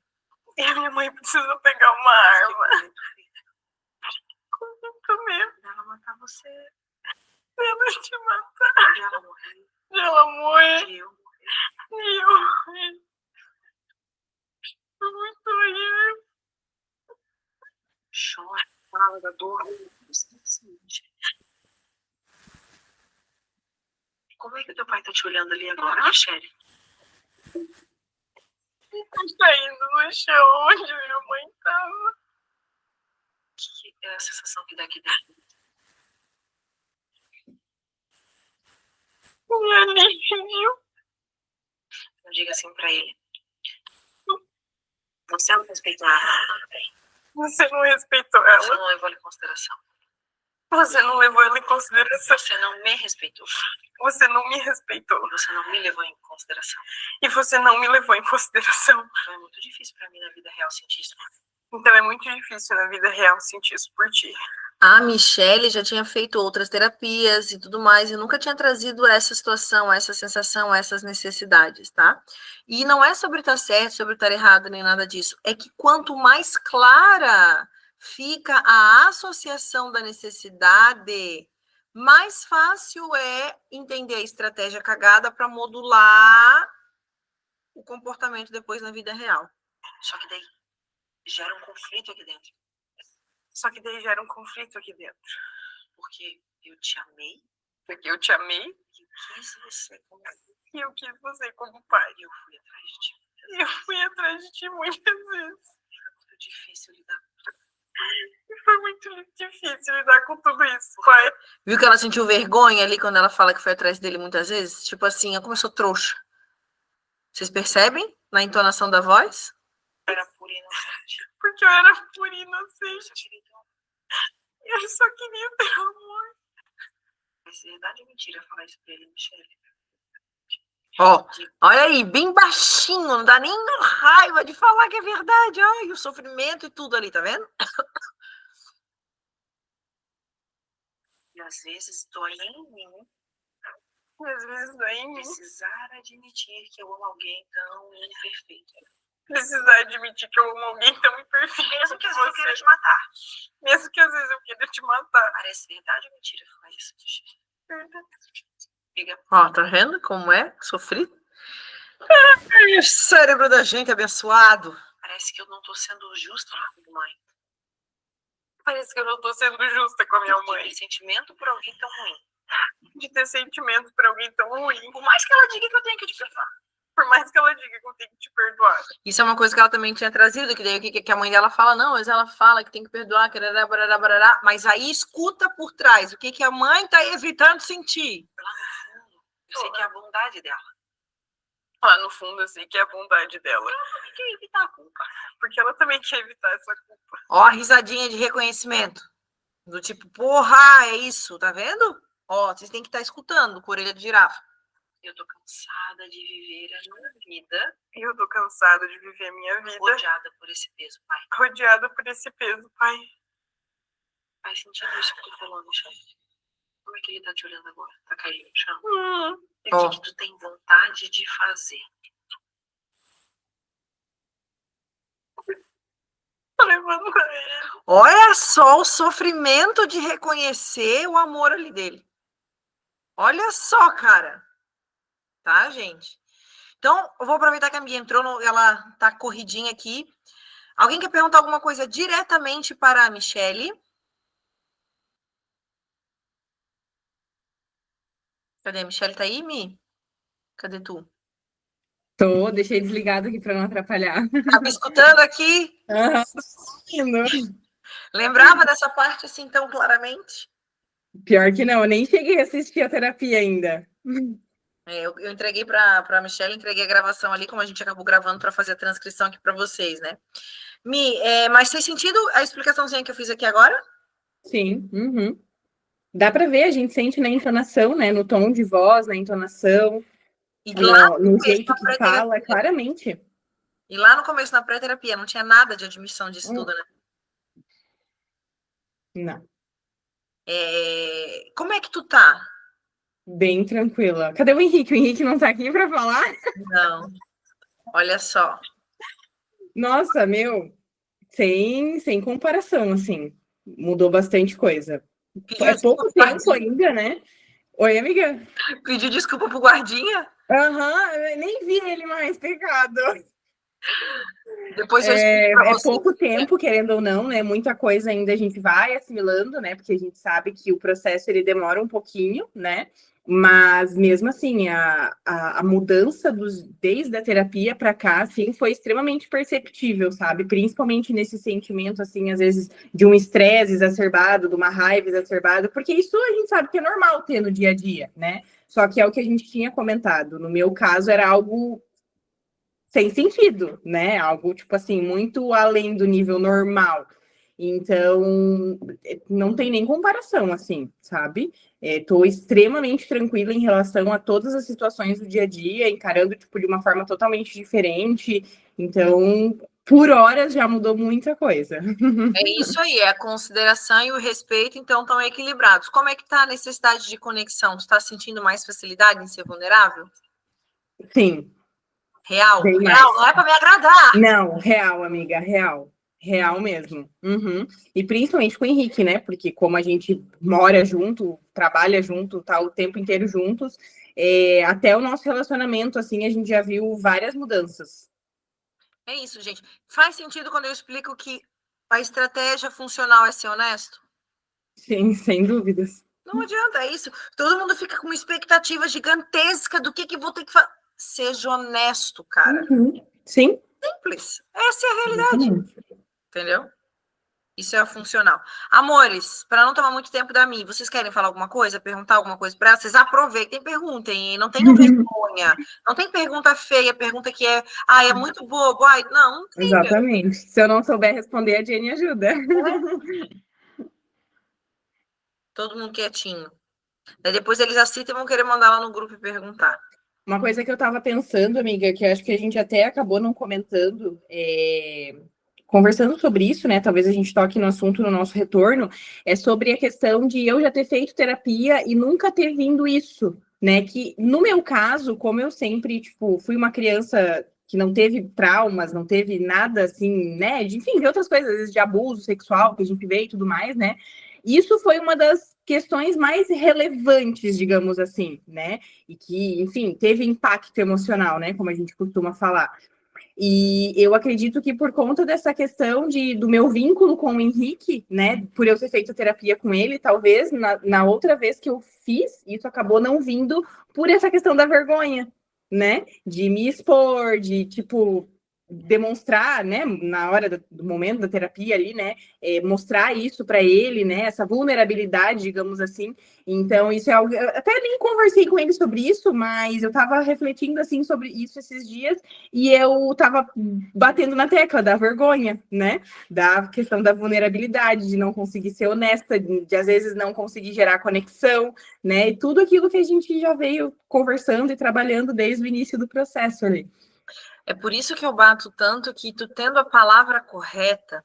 E a minha mãe precisa pegar uma arma. Com muito medo.
Ela matar você.
Ela te matar.
De ela morrer.
De ela morrer.
De eu morrer.
De eu morrer. Muito horrível.
Chora, fala da dor. Como é que o teu pai tá te olhando ali agora, Michelle?
Caindo no chão onde minha mãe tava.
Que é a sensação que dá aqui dentro?
Me alívio.
Eu digo assim pra ele. Você não respeitou ela.
Você não respeitou ela.
Você não levou ela em consideração.
Você não levou ela em consideração.
Você não me respeitou.
Você não me respeitou.
Você não me levou em consideração.
E você não me levou em consideração.
Então é muito difícil pra mim na vida real sentir isso.
Então é muito difícil na vida real sentir isso por ti.
A Michelle já tinha feito outras terapias e tudo mais, e nunca tinha trazido essa situação, essa sensação, essas necessidades, tá? E não é sobre estar certo, sobre estar errado, nem nada disso. É que quanto mais clara fica a associação da necessidade, mais fácil é entender a estratégia cagada para modular o comportamento depois na vida real. Só que daí gera um conflito aqui dentro. Porque eu te amei.
Porque eu te amei.
E eu quis você como pai.
E eu quis você como pai.
E eu fui atrás de ti.
E eu fui atrás de ti muitas vezes.
Foi muito difícil lidar.
E foi muito difícil lidar com tudo isso, pai.
Viu que ela sentiu vergonha ali quando ela fala que foi atrás dele muitas vezes? Tipo assim, ela começou trouxa. Vocês percebem na entonação da voz? Era pura e inocente.
Porque eu era pura e inocente. Eu só queria ter amor.
Mas é verdade ou mentira falar isso pra ele, Michelle? Ó, olha aí, bem baixinho, não dá nem raiva de falar que é verdade. Ai, o sofrimento e tudo ali, tá vendo? E às vezes dói em mim.
E às vezes dói em mim.
Precisar admitir que eu amo alguém tão imperfeito.
Precisar admitir que eu amo alguém tão imperfeito.
Mesmo que às vezes eu queira te matar.
Mesmo que às vezes eu queira te matar.
Parece verdade ou mentira falar isso, Michelle?
Verdade.
Ó, tá vendo como é? Sofrido. Ai, o cérebro da gente abençoado. Parece que eu não tô sendo justa com a mãe.
Parece que eu não tô sendo justa com a minha mãe.
De ter sentimento por alguém tão ruim.
De ter sentimento por alguém tão ruim.
Por mais que ela diga que eu tenho que te perdoar.
Por mais que ela diga que eu tenho que te perdoar.
Isso é uma coisa que ela também tinha trazido, que daí que a mãe dela fala, não, mas ela fala que tem que perdoar, que barará, barará, mas aí escuta por trás o que a mãe tá evitando sentir. Lá no fundo, eu sei que é a bondade dela.
Lá no fundo, eu sei que é a bondade dela.
Ela também quer evitar a culpa.
Porque ela também quer evitar essa culpa.
Ó, a risadinha de reconhecimento. Do tipo, porra, é isso, tá vendo? Ó, vocês têm que estar escutando com a orelha de girafa. Eu tô cansada de viver a minha vida.
Eu tô cansada de viver a minha vida.
Rodeada por esse peso, pai.
Rodeada por esse peso, pai.
Faz sentido isso que eu tô falando, chefe. Como é que ele tá te olhando agora? Tá caindo no chão? E o que tu tem vontade de fazer?
Tô levando pra ele.
Olha só o sofrimento de reconhecer o amor ali dele. Olha só, cara. Tá, gente? Então, eu vou aproveitar que a minha entrou, ela tá corridinha aqui. Alguém quer perguntar alguma coisa diretamente para a Michele? Cadê? A Michele tá aí, Mi? Cadê tu?
Deixei desligado aqui para não atrapalhar.
Tá me escutando aqui?
Aham, indo.
Lembrava dessa parte assim tão claramente?
Pior que não, eu nem cheguei a assistir a terapia ainda.
Eu entreguei para a Michelle, entreguei a gravação ali, como a gente acabou gravando para fazer a transcrição aqui para vocês, né? Mi, mas fez sentido a explicaçãozinha que eu fiz aqui agora?
Sim, uhum. Dá para ver, a gente sente na entonação, né? No tom de voz, na entonação,
E lá
no jeito que fala, claramente.
E lá no começo, na pré-terapia, não tinha nada de admissão de estudo, né?
Não.
Como é que tu tá?
Bem tranquila. Cadê o Henrique? O Henrique não tá aqui para falar?
Não. Olha só.
Nossa, meu, sem comparação, assim. Mudou bastante coisa.
Pediu
É
desculpa
pouco
pro
tempo
guardinha?
ainda, né? Oi, amiga.
Pediu desculpa pro guardinha?
Aham, eu nem vi ele mais, pecado.
Depois eu explico pra você.
Pouco tempo, querendo ou não, né? Muita coisa ainda a gente vai assimilando, né? Porque a gente sabe que o processo ele demora um pouquinho, né? Mas mesmo assim, a mudança desde a terapia para cá, assim, foi extremamente perceptível, sabe? Principalmente nesse sentimento, assim, às vezes, de um estresse exacerbado, de uma raiva exacerbada, porque isso a gente sabe que é normal ter no dia a dia, né? Só que é o que a gente tinha comentado. No meu caso, era algo sem sentido, né? Algo, tipo assim, muito além do nível normal. Então, não tem nem comparação, assim, sabe? Tô extremamente tranquila em relação a todas as situações do dia a dia, encarando, tipo, de uma forma totalmente diferente. Então, por horas já mudou muita coisa.
É isso aí, a consideração e o respeito, então, estão equilibrados. Como é que tá a necessidade de conexão? Tu tá sentindo mais facilidade em ser vulnerável?
Sim,
Real?
bem
Real,
mais.
não é para me agradar.
Não, real, amiga, real. Real mesmo. Uhum. E principalmente com o Henrique, né? Porque como a gente mora junto, trabalha junto, tá o tempo inteiro juntos, até o nosso relacionamento, assim, a gente já viu várias mudanças.
É isso, gente. Faz sentido quando eu explico que a estratégia funcional é ser honesto?
Sim, sem dúvidas.
Não adianta, é isso. Todo mundo fica com uma expectativa gigantesca do que vou ter que fazer. Seja honesto, cara.
Uhum. Sim.
Simples. Essa é a realidade,
Exatamente.
entendeu? Isso é funcional. Amores, para não tomar muito tempo da mim, vocês querem falar alguma coisa, perguntar alguma coisa para vocês? Aproveitem, perguntem, hein? Não tenham vergonha. Não tem pergunta feia, pergunta que é muito bobo. Ai, não tenha.
Exatamente. Se eu não souber responder, a Jenny ajuda.
Todo mundo quietinho. Daí depois eles assistem e vão querer mandar lá no grupo e perguntar.
Uma coisa que eu estava pensando, amiga, que eu acho que a gente até acabou não comentando, conversando sobre isso, né? Talvez a gente toque no assunto no nosso retorno, é sobre a questão de eu já ter feito terapia e nunca ter vindo isso, né? Que no meu caso, como eu sempre, tipo, fui uma criança que não teve traumas, não teve nada assim, né? Enfim, de outras coisas, às vezes de abuso sexual que a gente vê e tudo mais, né? Isso foi uma das questões mais relevantes, digamos assim, né? E que, enfim, teve impacto emocional, né? Como a gente costuma falar. E eu acredito que por conta dessa questão do meu vínculo com o Henrique, né? Por eu ter feito terapia com ele, talvez na outra vez que eu fiz, isso acabou não vindo por essa questão da vergonha, né? De me expor, de tipo demonstrar, né, na hora do momento da terapia ali, né, mostrar isso para ele, né, essa vulnerabilidade, digamos assim. Então, isso é algo. Eu até nem conversei com ele sobre isso, mas eu estava refletindo assim sobre isso esses dias e eu estava batendo na tecla da vergonha, né, da questão da vulnerabilidade, de não conseguir ser honesta, de às vezes não conseguir gerar conexão, né, e tudo aquilo que a gente já veio conversando e trabalhando desde o início do processo ali.
É por isso que eu bato tanto que tu tendo a palavra correta,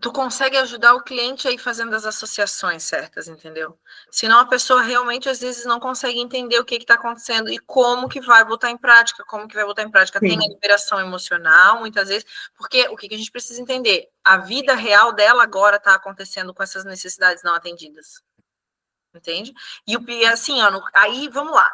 tu consegue ajudar o cliente aí fazendo as associações certas, entendeu? Senão a pessoa realmente às vezes não consegue entender o que está acontecendo e como que vai botar em prática, como que vai botar em prática. Tem a liberação emocional, muitas vezes, porque o que a gente precisa entender? A vida real dela agora está acontecendo com essas necessidades não atendidas. Entende? E assim, ó, aí vamos lá.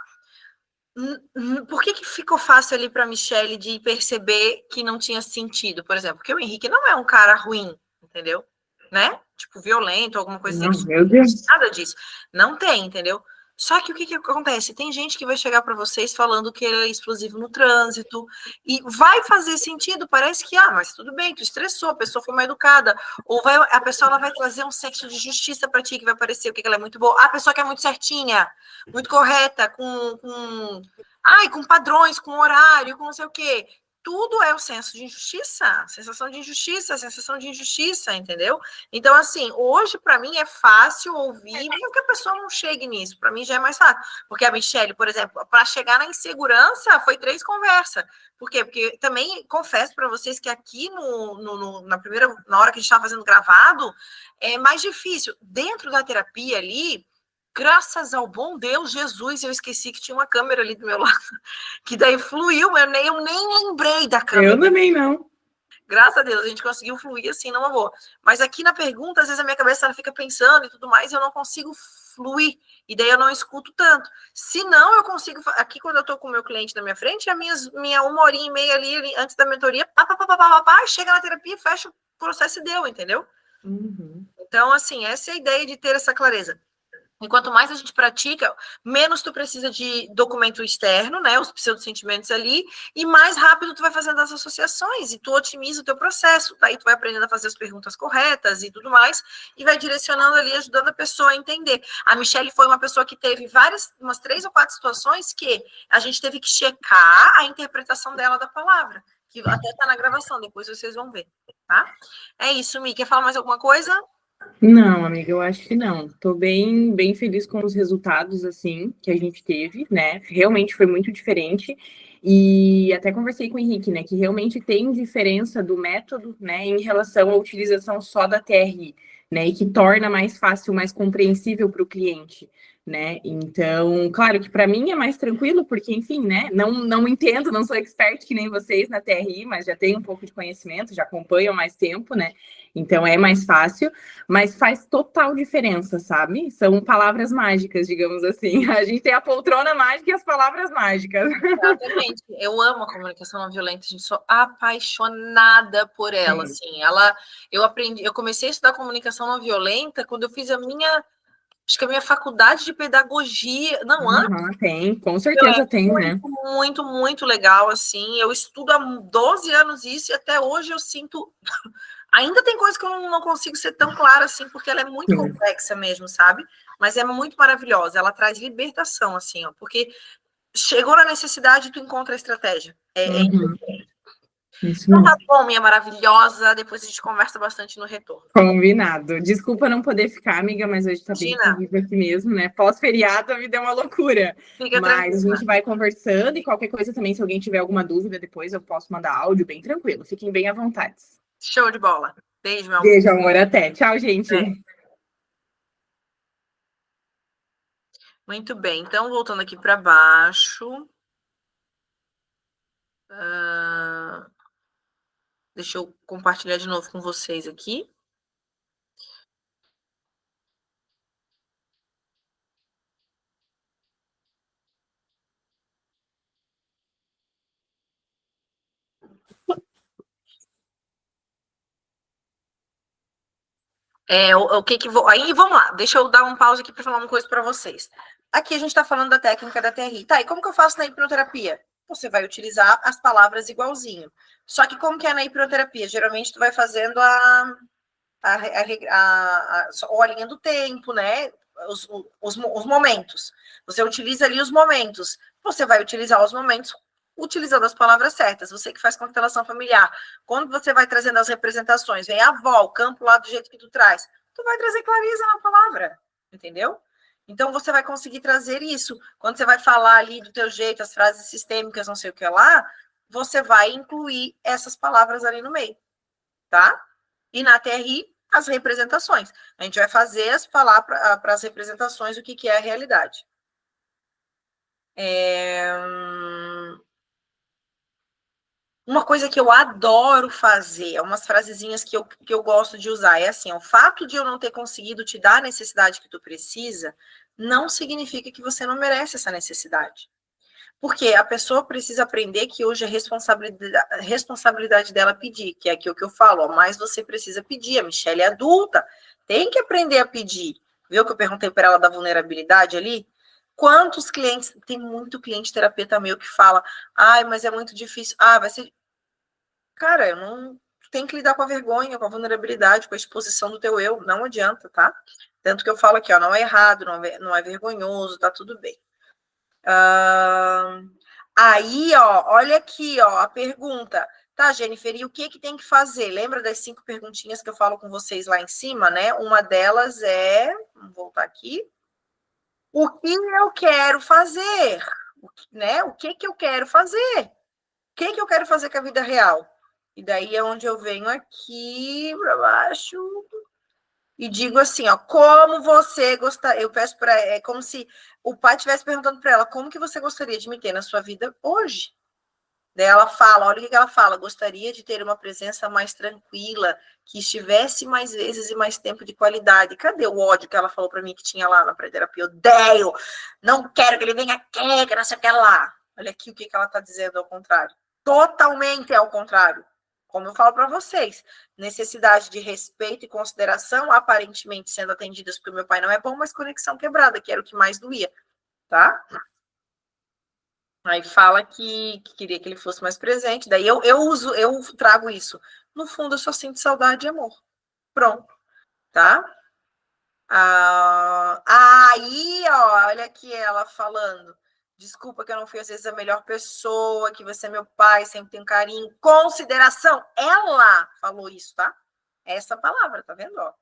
Por que ficou fácil ali para a Michelle de perceber que não tinha sentido, por exemplo? Porque o Henrique não é um cara ruim, entendeu? Né? Tipo, violento, alguma coisa assim.
Meu Deus.
Nada disso. Não tem, entendeu? Só que o que acontece? Tem gente que vai chegar para vocês falando que ele é explosivo no trânsito e vai fazer sentido, parece que, mas tudo bem, tu estressou, a pessoa foi mal educada, ou a pessoa ela vai trazer um senso de justiça para ti, que vai parecer o que ela é muito boa. A pessoa que é muito certinha, muito correta, com padrões, com horário, com não sei o quê. Tudo é o senso de injustiça, sensação de injustiça, entendeu? Então, assim, hoje, para mim, é fácil ouvir, mesmo que a pessoa não chegue nisso, para mim já é mais fácil. Porque a Michelle, por exemplo, para chegar na insegurança, foi 3 conversas. Por quê? Porque também confesso para vocês que aqui na hora que a gente estava fazendo gravado, é mais difícil. Dentro da terapia ali, graças ao bom Deus, Jesus, eu esqueci que tinha uma câmera ali do meu lado, que daí fluiu, eu nem lembrei da câmera.
Eu também não.
Graças a Deus, a gente conseguiu fluir assim, numa boa. Mas aqui na pergunta, às vezes a minha cabeça ela fica pensando e tudo mais, e eu não consigo fluir, e daí eu não escuto tanto. Se não, eu consigo, aqui quando eu tô com o meu cliente na minha frente, a minha 1h30 ali, antes da mentoria, chega na terapia, fecha o processo e deu, entendeu?
Uhum.
Então, assim, essa é a ideia de ter essa clareza. E quanto mais a gente pratica, menos tu precisa de documento externo, né, os pseudosentimentos ali, e mais rápido tu vai fazendo as associações, e tu otimiza o teu processo, daí tu vai aprendendo a fazer as perguntas corretas e tudo mais, e vai direcionando ali, ajudando a pessoa a entender. A Michelle foi uma pessoa que teve umas 3 ou 4 situações que a gente teve que checar a interpretação dela da palavra, que até tá na gravação, depois vocês vão ver, tá? É isso, Mi, quer falar mais alguma coisa?
Não, amiga, eu acho que não. Tô bem feliz com os resultados, assim, que a gente teve, né? Realmente foi muito diferente. E até conversei com o Henrique, né? Que realmente tem diferença do método, né? Em relação à utilização só da TRI, né? E que torna mais fácil, mais compreensível para o cliente, né? Então, claro que para mim é mais tranquilo, porque, enfim, né? Não entendo, não sou expert que nem vocês na TRI, mas já tenho um pouco de conhecimento, já acompanho há mais tempo, né? Então é mais fácil, mas faz total diferença, sabe? São palavras mágicas, digamos assim. A gente tem a poltrona mágica e as palavras mágicas.
Exatamente. Eu amo a comunicação não violenta, a gente sou apaixonada por ela, assim. Eu comecei a estudar comunicação não violenta quando eu fiz acho que a minha faculdade de pedagogia, não, antes.
Tem, com certeza tem, né?
Muito, muito legal, assim. Eu estudo há 12 anos isso e até hoje eu sinto. Ainda tem coisa que eu não consigo ser tão clara assim, porque ela é muito complexa mesmo, sabe? Mas é muito maravilhosa. Ela traz libertação, assim, ó, porque chegou na necessidade, tu encontra a estratégia.
Isso
Então
mesmo.
tá bom, minha maravilhosa. Depois a gente conversa bastante no retorno.
Combinado. Desculpa não poder ficar, amiga, mas hoje tá bem
Imagina.
corrido aqui mesmo, né? Pós-feriado, a vida é uma loucura.
Fica
Mas
tranquila.
a gente vai conversando e qualquer coisa também, se alguém tiver alguma dúvida depois, eu posso mandar áudio bem tranquilo. Fiquem bem à vontade.
Show de bola. Beijo, meu amor.
Beijo, amor. Até. Tchau, gente.
Muito bem. Então, voltando aqui para baixo. Deixa eu compartilhar de novo com vocês aqui. Aí vamos lá, deixa eu dar um pause aqui para falar uma coisa para vocês. Aqui a gente está falando da técnica da TRI. Tá, e como que eu faço na hipnoterapia? Você vai utilizar as palavras igualzinho. Só que como que é na hipnoterapia? Geralmente tu vai fazendo a linha do tempo, né? Os momentos. Você utiliza ali os momentos. Você vai utilizar os momentos utilizando as palavras certas. Você que faz constelação familiar. Quando você vai trazendo as representações, vem a avó, o campo lá do jeito que tu traz, tu vai trazer clareza na palavra, entendeu? Então, você vai conseguir trazer isso. Quando você vai falar ali do teu jeito, as frases sistêmicas, não sei o que lá, você vai incluir essas palavras ali no meio, tá? E na TRI, as representações. A gente vai falar para as representações o que é a realidade. Uma coisa que eu adoro fazer, umas frasezinhas que eu gosto de usar, é assim, o fato de eu não ter conseguido te dar a necessidade que tu precisa, não significa que você não merece essa necessidade. Porque a pessoa precisa aprender que hoje a responsabilidade dela pedir, que é aquilo que eu falo, ó, mas você precisa pedir. A Michelle é adulta, tem que aprender a pedir. Viu que eu perguntei para ela da vulnerabilidade ali? Quantos clientes, tem muito cliente terapeuta meu que fala, ai, mas é muito difícil, vai ser... Cara, eu não... tem que lidar com a vergonha, com a vulnerabilidade, com a exposição do teu eu, não adianta, tá? Tanto que eu falo aqui, ó, não é errado, não é vergonhoso, tá tudo bem. Aí, ó, olha aqui, ó, a pergunta. Tá, Jennifer, e o que tem que fazer? Lembra das 5 perguntinhas que eu falo com vocês lá em cima, né? Uma delas é, vamos voltar aqui. O que eu quero fazer? Né? O que eu quero fazer? O que eu quero fazer com a vida real? E daí é onde eu venho aqui para baixo e digo assim, ó, como você gostaria, eu peço para, é como se o pai estivesse perguntando para ela, como que você gostaria de me ter na sua vida hoje? Daí ela fala, olha o que ela fala, gostaria de ter uma presença mais tranquila, que estivesse mais vezes e mais tempo de qualidade. Cadê o ódio que ela falou para mim que tinha lá na pré-terapia? Odeio, não quero que ele venha aqui, que não sei o que lá. Olha aqui o que ela está dizendo ao contrário. Totalmente ao contrário. Como eu falo para vocês, necessidade de respeito e consideração, aparentemente sendo atendidas porque o meu pai não é bom, mas conexão quebrada, que era o que mais doía, tá? Aí fala que queria que ele fosse mais presente, daí eu trago isso. No fundo, eu só sinto saudade e amor. Pronto, tá? Aí, ó, olha aqui ela falando. Desculpa que eu não fui, às vezes, a melhor pessoa, que você é meu pai, sempre tem carinho, consideração. Ela falou isso, tá? Essa palavra, tá vendo? Ó?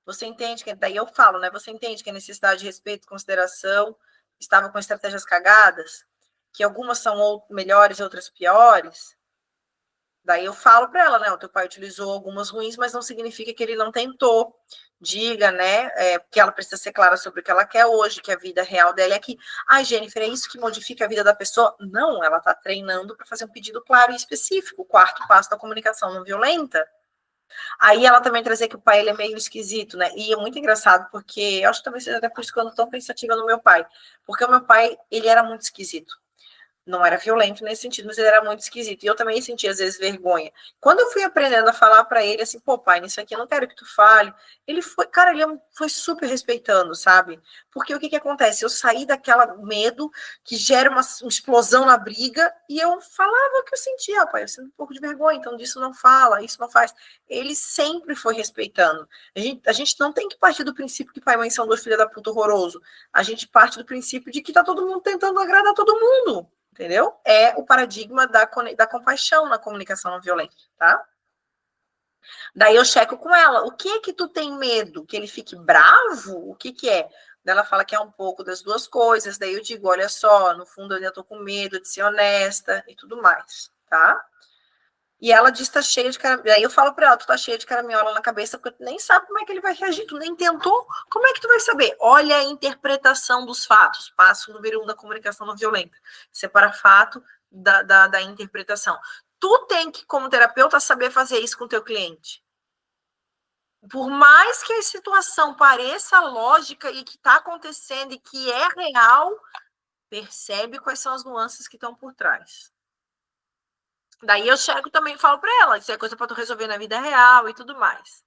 Você entende que... Daí eu falo, né? Você entende que a necessidade de respeito e consideração estava com estratégias cagadas? Que algumas são melhores e outras piores? Daí eu falo para ela, né? O teu pai utilizou algumas ruins, mas não significa que ele não tentou. Diga, né? Que ela precisa ser clara sobre o que ela quer hoje, que a vida real dela é aqui. Ai, Jennifer, é isso que modifica a vida da pessoa? Não, ela está treinando para fazer um pedido claro e específico. O 4º passo da comunicação não violenta. Aí ela também trazia que o pai ele é meio esquisito, né? E é muito engraçado, porque eu acho que talvez seja até por isso que eu ando tão pensativa no meu pai. Porque o meu pai, ele era muito esquisito. Não era violento nesse sentido, mas ele era muito esquisito. E eu também sentia, às vezes, vergonha. Quando eu fui aprendendo a falar para ele, assim, pô, pai, nisso aqui eu não quero que tu fale. Ele foi, cara, ele foi super respeitando, sabe? Porque o que acontece? Eu saí daquela medo que gera uma explosão na briga e eu falava o que eu sentia, pai, eu sinto um pouco de vergonha, então disso não fala, isso não faz. Ele sempre foi respeitando. A gente não tem que partir do princípio que pai e mãe são 2 filhos da puta horroroso. A gente parte do princípio de que tá todo mundo tentando agradar todo mundo. Entendeu? É o paradigma da compaixão na comunicação não violenta, tá? Daí eu checo com ela, o que tu tem medo? Que ele fique bravo? O que é? Daí ela fala que é um pouco das duas coisas, daí eu digo, olha só, no fundo eu ainda tô com medo de ser honesta e tudo mais, tá? E ela diz que tá cheia de caraminhola. Aí eu falo pra ela, tu tá cheia de caraminhola na cabeça, porque tu nem sabe como é que ele vai reagir, tu nem tentou, como é que tu vai saber? Olha a interpretação dos fatos, passo número 1 da comunicação não violenta. Separa fato da interpretação. Tu tem que, como terapeuta, saber fazer isso com o teu cliente. Por mais que a situação pareça lógica e que tá acontecendo e que é real, percebe quais são as nuances que estão por trás. Daí eu chego também e falo para ela, isso é coisa para tu resolver na vida real e tudo mais.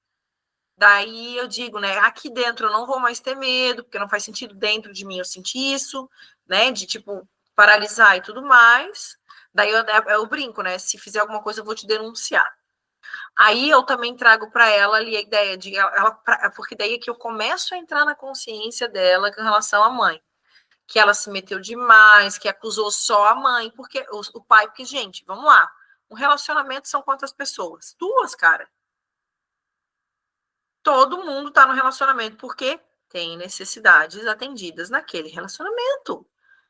Daí eu digo, né, aqui dentro eu não vou mais ter medo, porque não faz sentido dentro de mim eu sentir isso, né, de tipo, paralisar e tudo mais. Daí eu brinco, né, se fizer alguma coisa eu vou te denunciar. Aí eu também trago para ela ali a ideia de, porque daí é que eu começo a entrar na consciência dela com relação à mãe. Que ela se meteu demais, que acusou só a mãe, porque o pai, porque, gente, vamos lá. Um relacionamento são quantas pessoas? 2, cara. Todo mundo tá no relacionamento porque tem necessidades atendidas naquele relacionamento.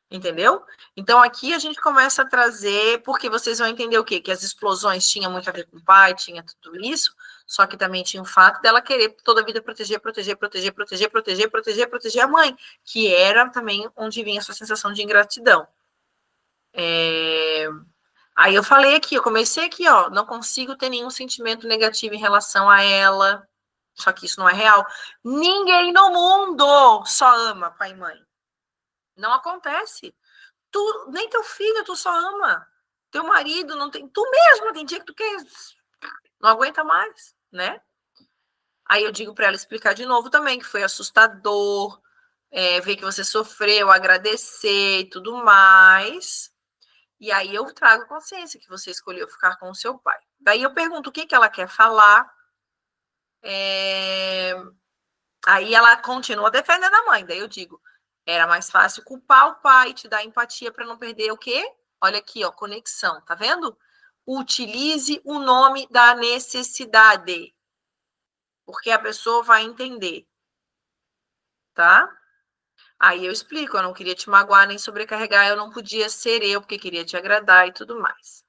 Entendeu? Então aqui a gente começa a trazer, porque vocês vão entender o quê? Que as explosões tinham muito a ver com o pai, tinha tudo isso, só que também tinha o fato dela querer toda a vida proteger a mãe, que era também onde vinha a sua sensação de ingratidão. Aí eu falei aqui, eu comecei aqui, ó, não consigo ter nenhum sentimento negativo em relação a ela, só que isso não é real. Ninguém no mundo só ama pai e mãe. Não acontece. nem teu filho tu só ama. Teu marido não tem, tu mesmo tem dia que tu quer, não aguenta mais, né? Aí eu digo para ela explicar de novo também que foi assustador, ver que você sofreu, agradecer e tudo mais. E aí eu trago consciência que você escolheu ficar com o seu pai. Daí eu pergunto o que ela quer falar. Aí ela continua defendendo a mãe. Daí eu digo, era mais fácil culpar o pai e te dar empatia para não perder o quê? Olha aqui, ó, conexão, tá vendo? Utilize o nome da necessidade, porque a pessoa vai entender, tá? Aí eu explico, eu não queria te magoar nem sobrecarregar, eu não podia ser eu, porque queria te agradar e tudo mais.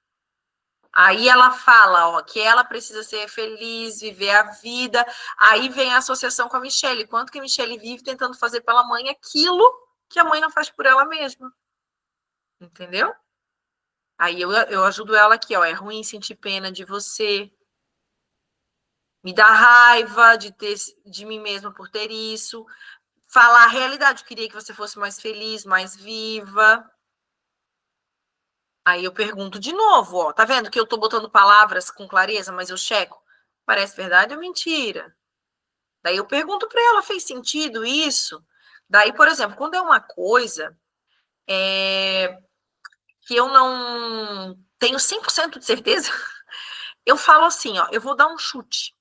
Aí ela fala, ó, que ela precisa ser feliz, viver a vida. Aí vem a associação com a Michelle. Quanto que a Michelle vive tentando fazer pela mãe aquilo que a mãe não faz por ela mesma. Entendeu? Aí eu ajudo ela aqui, ó. É ruim sentir pena de você. Me dá raiva de mim mesma por ter isso. Falar a realidade. Eu queria que você fosse mais feliz, mais viva. Aí eu pergunto de novo, ó, tá vendo que eu tô botando palavras com clareza, mas eu checo? Parece verdade ou mentira? Daí eu pergunto para ela, fez sentido isso? Daí, por exemplo, quando é uma coisa que eu não tenho 100% de certeza, eu falo assim, ó, eu vou dar um chute.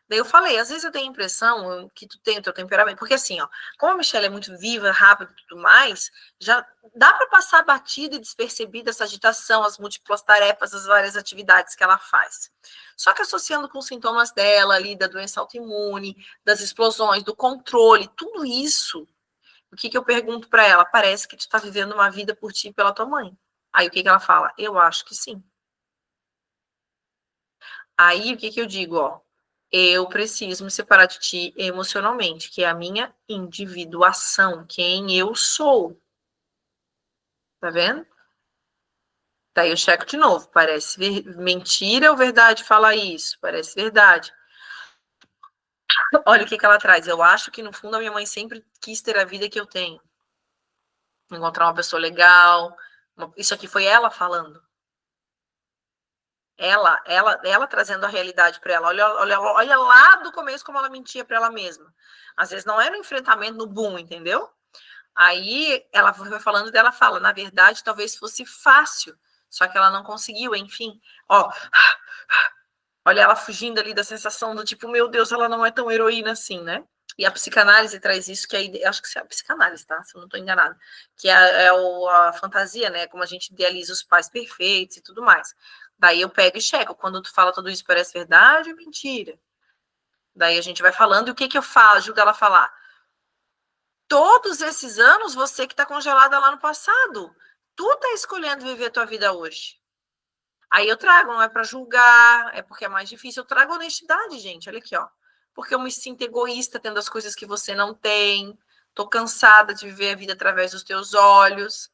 Daí eu falei, às vezes eu tenho a impressão que tu tem o teu temperamento, porque assim, ó, como a Michelle é muito viva, rápida e tudo mais, já dá para passar batida e despercebida essa agitação, as múltiplas tarefas, as várias atividades que ela faz. Só que associando com os sintomas dela ali, da doença autoimune, das explosões, do controle, tudo isso, o que eu pergunto para ela? Parece que tu tá vivendo uma vida por ti e pela tua mãe. Aí o que ela fala? Eu acho que sim. Aí o que eu digo, ó? Eu preciso me separar de ti emocionalmente, que é a minha individuação, quem eu sou. Tá vendo? Daí eu checo de novo. Parece mentira ou verdade falar isso? Parece verdade. Olha o que ela traz. Eu acho que no fundo a minha mãe sempre quis ter a vida que eu tenho. Encontrar uma pessoa legal. Isso aqui foi ela falando. Ela trazendo a realidade para ela. Olha lá do começo como ela mentia para ela mesma. Às vezes não era um enfrentamento no boom, entendeu? Aí ela foi falando dela, fala, na verdade, talvez fosse fácil, só que ela não conseguiu, enfim. Ó, olha ela fugindo ali da sensação do tipo, meu Deus, ela não é tão heroína assim, né? E a psicanálise traz isso, que aí, acho que é a psicanálise, tá? Se eu não estou enganada. Que a fantasia, né? Como a gente idealiza os pais perfeitos e tudo mais. Daí eu pego e checo. Quando tu fala tudo isso, parece verdade ou mentira? Daí a gente vai falando, e o que eu falo? Ajuda ela a falar. Todos esses anos, você que está congelada lá no passado. Tu tá escolhendo viver a tua vida hoje. Aí eu trago, não é para julgar, é porque é mais difícil. Eu trago honestidade, gente. Olha aqui, ó. Porque eu me sinto egoísta tendo as coisas que você não tem. Tô cansada de viver a vida através dos teus olhos.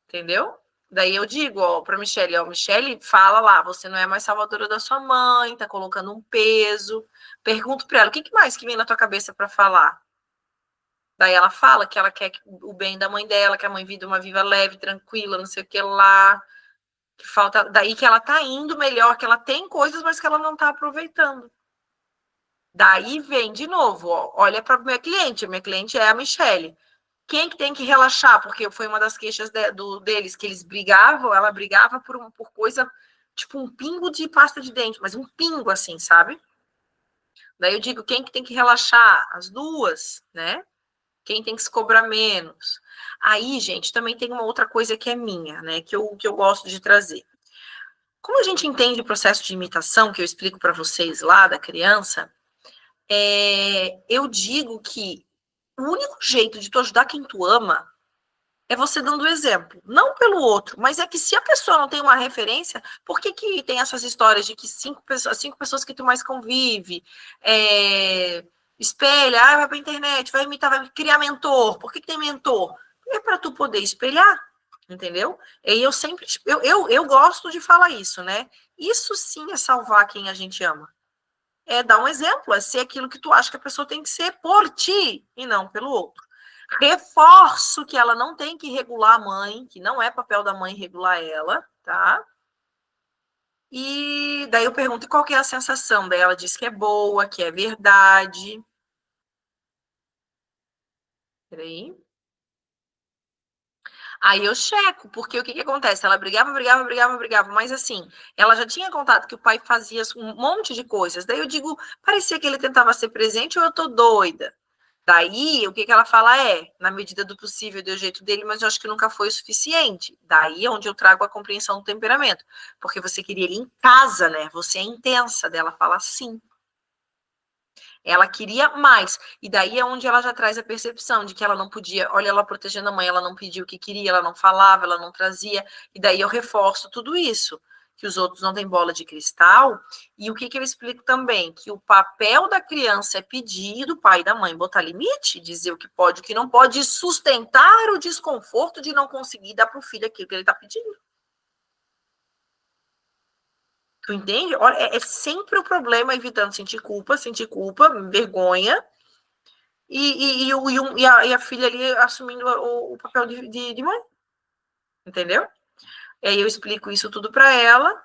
Entendeu? Daí eu digo, ó, pra Michelle, ó, Michelle, fala lá, você não é mais salvadora da sua mãe, tá colocando um peso. Pergunto pra ela, o que mais que vem na tua cabeça para falar? Daí ela fala que ela quer o bem da mãe dela, que a mãe vive uma vida leve, tranquila, não sei o que lá. Que falta, daí que ela tá indo melhor, que ela tem coisas, mas que ela não tá aproveitando. Daí vem de novo, ó, olha para minha cliente é a Michelle. Quem que tem que relaxar? Porque foi uma das queixas deles, que eles brigavam, ela brigava por coisa, tipo um pingo de pasta de dente, mas um pingo assim, sabe? Daí eu digo, quem que tem que relaxar? As duas, né? Quem tem que se cobrar menos? Aí, gente, também tem uma outra coisa que é minha, né? Que eu gosto de trazer. Como a gente entende o processo de imitação, que eu explico para vocês lá da criança, eu digo que o único jeito de tu ajudar quem tu ama é você dando exemplo. Não pelo outro, mas é que se a pessoa não tem uma referência, por que tem essas histórias de que cinco pessoas que tu mais convive, espelha, vai pra internet, vai imitar, vai criar mentor. Por que tem mentor? É para tu poder espelhar, entendeu? E eu sempre, eu gosto de falar isso, né? Isso sim é salvar quem a gente ama. É dar um exemplo, é ser aquilo que tu acha que a pessoa tem que ser por ti e não pelo outro. Reforço que ela não tem que regular a mãe, que não é papel da mãe regular ela, tá? E daí eu pergunto, qual que é a sensação? Daí ela diz que é boa, que é verdade. Peraí. Aí eu checo, porque o que acontece? Ela brigava, mas assim, ela já tinha contado que o pai fazia um monte de coisas. Daí eu digo, parecia que ele tentava ser presente ou eu tô doida? Daí, o que ela fala é, na medida do possível, deu jeito dele, mas eu acho que nunca foi o suficiente. Daí é onde eu trago a compreensão do temperamento. Porque você queria ele em casa, né? Você é intensa. Daí ela fala sim. Ela queria mais. E daí é onde ela já traz a percepção de que ela não podia. Olha, ela protegendo a mãe, ela não pediu o que queria, ela não falava, ela não trazia. E daí eu reforço tudo isso. Que os outros não têm bola de cristal. E o que eu explico também? Que o papel da criança é pedir do pai e da mãe botar limite, dizer o que pode e o que não pode, e sustentar o desconforto de não conseguir dar para o filho aquilo que ele está pedindo. Tu entende? Olha, é sempre o problema evitando sentir culpa, vergonha, e a filha ali assumindo o papel de mãe. Entendeu? E aí eu explico isso tudo para ela.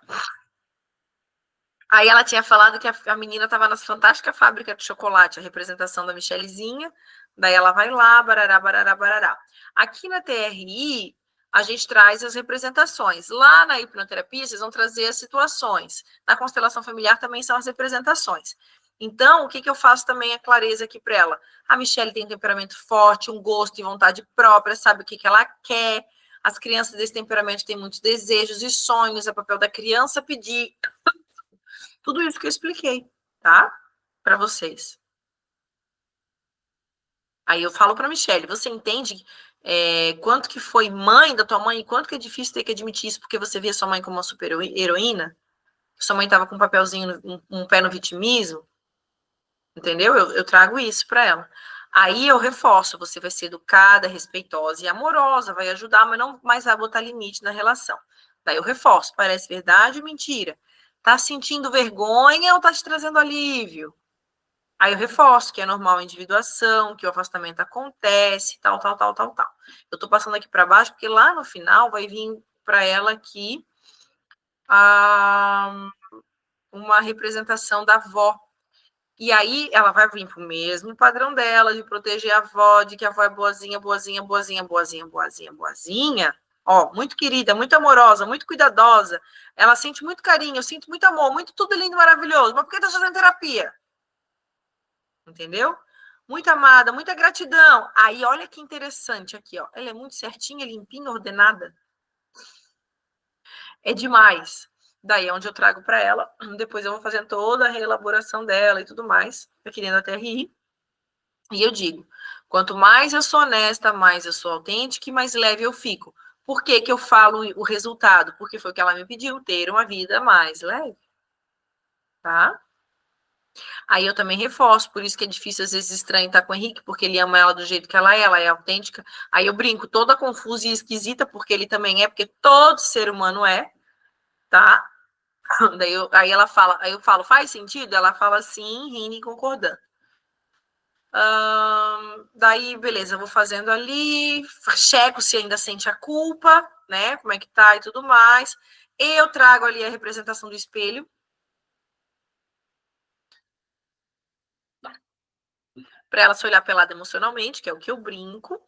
Aí ela tinha falado que a menina estava nas fantástica fábrica de chocolate, a representação da Michelezinha. Daí ela vai lá, barará, barará, barará. Aqui na TRI, a gente traz as representações. Lá na hipnoterapia, vocês vão trazer as situações. Na constelação familiar também são as representações. Então, o que eu faço também é clareza aqui para ela. A Michele tem um temperamento forte, um gosto e vontade própria, sabe o que ela quer. As crianças desse temperamento têm muitos desejos e sonhos. É papel da criança pedir. Tudo isso que eu expliquei, tá? Para vocês. Aí eu falo para Michele, você entende quanto que foi mãe da tua mãe e quanto que é difícil ter que admitir isso porque você via sua mãe como uma super heroína? Sua mãe tava com um papelzinho, um pé no vitimismo? Entendeu? Eu trago isso para ela. Aí eu reforço, você vai ser educada, respeitosa e amorosa, vai ajudar, mas não mais vai botar limite na relação. Daí eu reforço, parece verdade ou mentira? Tá sentindo vergonha ou tá te trazendo alívio? Aí eu reforço que é normal a individuação, que o afastamento acontece, tal. Eu tô passando aqui para baixo porque lá no final vai vir para ela aqui uma representação da avó. E aí ela vai vir pro mesmo padrão dela, de proteger a avó, de que a avó é boazinha. Ó, muito querida, muito amorosa, muito cuidadosa. Ela sente muito carinho, eu sinto muito amor, muito tudo lindo e maravilhoso. Mas por que tá fazendo terapia? Entendeu? Muito amada, muita gratidão. Aí, olha que interessante aqui, ó. Ela é muito certinha, limpinha, ordenada. É demais. Daí é onde eu trago para ela. Depois eu vou fazendo toda a reelaboração dela e tudo mais, aqui dentro da TRI. E eu digo, quanto mais eu sou honesta, mais eu sou autêntica e mais leve eu fico. Por que que eu falo o resultado? Porque foi o que ela me pediu, ter uma vida mais leve. Tá? Aí eu também reforço, por isso que é difícil, às vezes, estranho estar com o Henrique, porque ele ama ela do jeito que ela é autêntica. Aí eu brinco, toda confusa e esquisita, porque ele também é, porque todo ser humano é, tá? Aí ela fala, aí eu falo, faz sentido? Ela fala sim, rindo e concordando. Daí, beleza, eu vou fazendo ali, checo se ainda sente a culpa, né? Como é que tá e tudo mais. Eu trago ali a representação do espelho. Para ela se olhar pelada emocionalmente, que é o que eu brinco.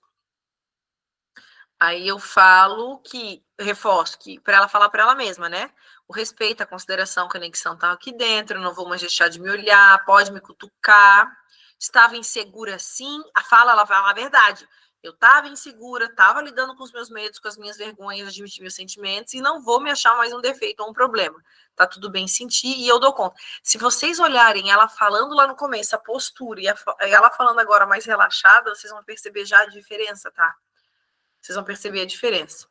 Aí eu falo que, reforço que, para ela falar para ela mesma, né? O respeito, a consideração, a conexão estão aqui dentro, eu não vou mais deixar de me olhar, pode me cutucar. Estava insegura sim, ela fala a verdade. Eu estava insegura, estava lidando com os meus medos, com as minhas vergonhas, admitir meus sentimentos e não vou me achar mais um defeito ou um problema. Tá tudo bem sentir e eu dou conta. Se vocês olharem ela falando lá no começo, a postura e ela falando agora mais relaxada, vocês vão perceber já a diferença, tá? Vocês vão perceber a diferença.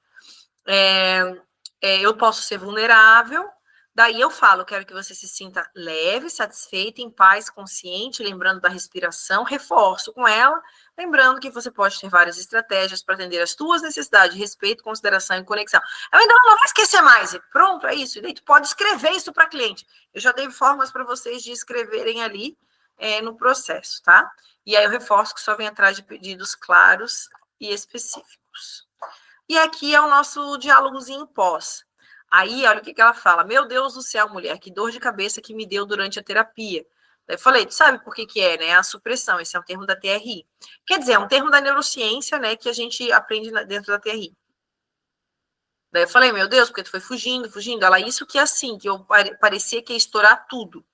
Eu posso ser vulnerável, daí eu falo, quero que você se sinta leve, satisfeita, em paz, consciente, lembrando da respiração, reforço com ela, lembrando que você pode ter várias estratégias para atender as tuas necessidades, respeito, consideração e conexão. Eu ainda não vou esquecer mais, pronto, é isso, e daí tu pode escrever isso para cliente. Eu já dei formas para vocês de escreverem ali, no processo, tá? E aí eu reforço que só vem atrás de pedidos claros e específicos. E aqui é o nosso diálogozinho pós. Aí, olha o que ela fala. Meu Deus do céu, mulher, que dor de cabeça que me deu durante a terapia. Eu falei, tu sabe por que é, né? A supressão, esse é um termo da TRI. Quer dizer, é um termo da neurociência, né, que a gente aprende dentro da TRI. Daí eu falei, meu Deus, porque tu foi fugindo. Ela, isso que é assim, que eu parecia que ia estourar tudo.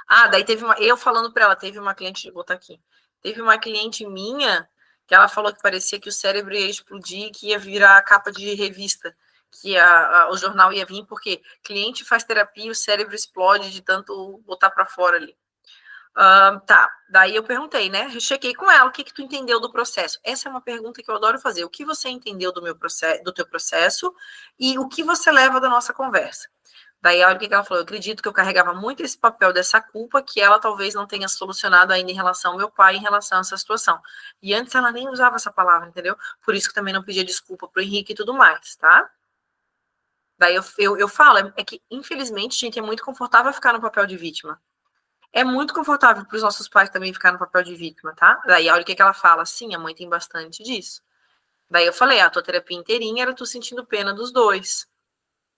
Ah, daí eu falando para ela, teve uma cliente, vou botar aqui, teve uma cliente minha que ela falou que parecia que o cérebro ia explodir, que ia virar a capa de revista, que o jornal ia vir, porque cliente faz terapia e o cérebro explode de tanto botar para fora ali. Tá, daí eu perguntei, né? Eu chequei com ela, o que tu entendeu do processo? Essa é uma pergunta que eu adoro fazer. O que você entendeu do teu processo e o que você leva da nossa conversa? Daí, olha o que ela falou. Eu acredito que eu carregava muito esse papel dessa culpa que ela talvez não tenha solucionado ainda em relação ao meu pai, em relação a essa situação. E antes ela nem usava essa palavra, entendeu? Por isso que também não pedia desculpa pro Henrique e tudo mais, tá? Daí eu falo, é que infelizmente, gente, é muito confortável ficar no papel de vítima. É muito confortável para os nossos pais também ficar no papel de vítima, tá? Daí olha o que ela fala. Sim, a mãe tem bastante disso. Daí eu falei, a tua terapia inteirinha era tu sentindo pena dos dois.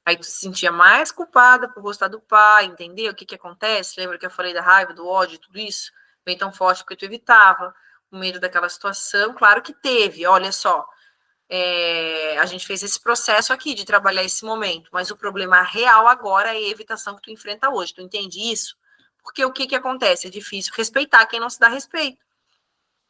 Aí tu se sentia mais culpada por gostar do pai, entendeu? O que acontece? Lembra que eu falei da raiva, do ódio, tudo isso? Vem tão forte porque tu evitava o medo daquela situação. Claro que teve, olha só. A gente fez esse processo aqui de trabalhar esse momento, mas o problema real agora é a evitação que tu enfrenta hoje. Tu entende isso? Porque o que acontece? É difícil respeitar quem não se dá respeito.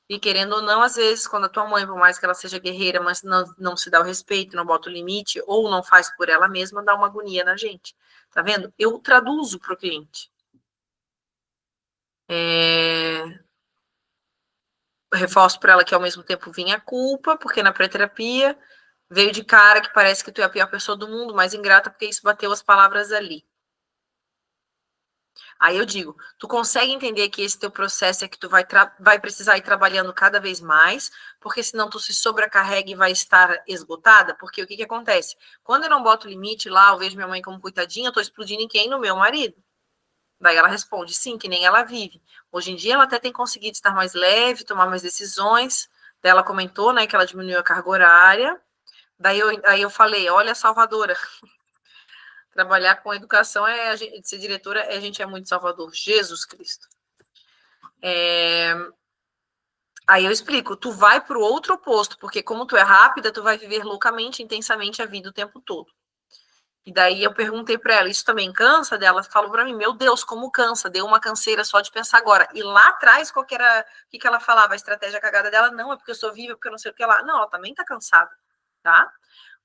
E querendo ou não, às vezes, quando a tua mãe, por mais que ela seja guerreira, mas não se dá o respeito, não bota o limite, ou não faz por ela mesma, dá uma agonia na gente. Tá vendo? Eu traduzo para o cliente. Reforço para ela que ao mesmo tempo vinha a culpa, porque na pré-terapia veio de cara que parece que tu é a pior pessoa do mundo, mais ingrata, porque isso bateu as palavras ali. Aí eu digo, tu consegue entender que esse teu processo é que tu vai precisar ir trabalhando cada vez mais, porque senão tu se sobrecarrega e vai estar esgotada? Porque o que acontece? Quando eu não boto limite lá, eu vejo minha mãe como coitadinha, eu tô explodindo em quem? No meu marido. Daí ela responde, sim, que nem ela vive. Hoje em dia ela até tem conseguido estar mais leve, tomar mais decisões. Daí ela comentou, né, que ela diminuiu a carga horária. Daí eu falei, olha, Salvadora, trabalhar com educação ser diretora, a gente é muito Salvador. Jesus Cristo. Aí eu explico, tu vai para o outro oposto, porque como tu é rápida, tu vai viver loucamente, intensamente a vida o tempo todo. E daí eu perguntei para ela, isso também cansa? Dela falou para mim, meu Deus, como cansa, deu uma canseira só de pensar agora. E lá atrás, qual que era, o que ela falava, a estratégia cagada dela? Não, é porque eu sou viva, porque eu não sei o que lá. Não, ela também tá cansada, tá?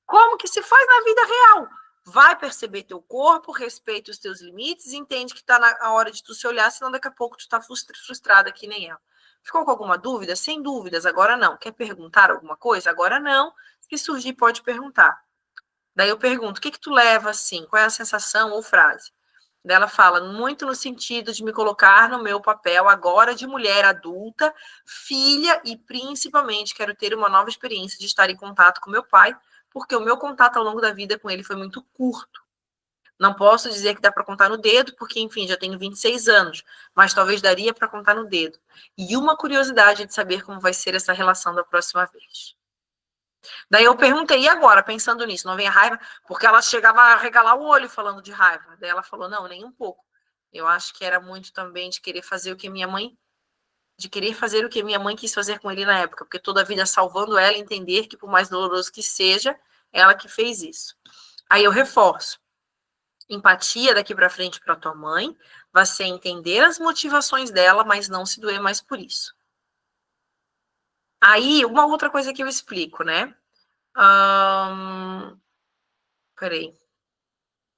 Como que se faz na vida real? Vai perceber teu corpo, respeita os teus limites, entende que tá na hora de tu se olhar, senão daqui a pouco tu tá frustrada que nem ela. Ficou com alguma dúvida? Sem dúvidas, agora não. Quer perguntar alguma coisa? Agora não. Se surgir, pode perguntar. Daí eu pergunto, o que tu leva assim? Qual é a sensação ou frase? Daí ela fala, muito no sentido de me colocar no meu papel agora de mulher adulta, filha e principalmente quero ter uma nova experiência de estar em contato com meu pai, porque o meu contato ao longo da vida com ele foi muito curto. Não posso dizer que dá para contar no dedo, porque, enfim, já tenho 26 anos, mas talvez daria para contar no dedo. E uma curiosidade de saber como vai ser essa relação da próxima vez. Daí eu perguntei, e agora, pensando nisso, não vem a raiva? Porque ela chegava a regalar o olho falando de raiva. Daí ela falou, não, nem um pouco. Eu acho que era muito também de querer fazer o que minha mãe quis fazer com ele na época, porque toda a vida salvando ela, entender que por mais doloroso que seja, ela que fez isso. Aí eu reforço. Empatia daqui para frente para tua mãe vai ser entender as motivações dela, mas não se doer mais por isso. Aí, uma outra coisa que eu explico, né? Peraí.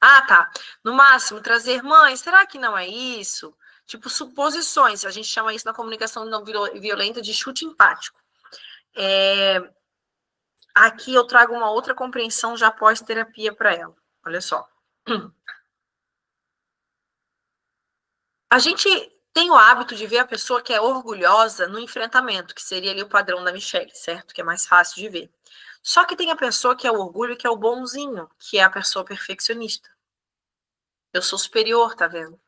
Ah, tá. No máximo, trazer mãe, será que não é isso? Tipo, suposições. A gente chama isso na comunicação não violenta de chute empático. Aqui eu trago uma outra compreensão já pós-terapia para ela. Olha só. A gente tem o hábito de ver a pessoa que é orgulhosa no enfrentamento, que seria ali o padrão da Michelle, certo? Que é mais fácil de ver. Só que tem a pessoa que é o orgulho, que é o bonzinho, que é a pessoa perfeccionista. Eu sou superior, tá vendo?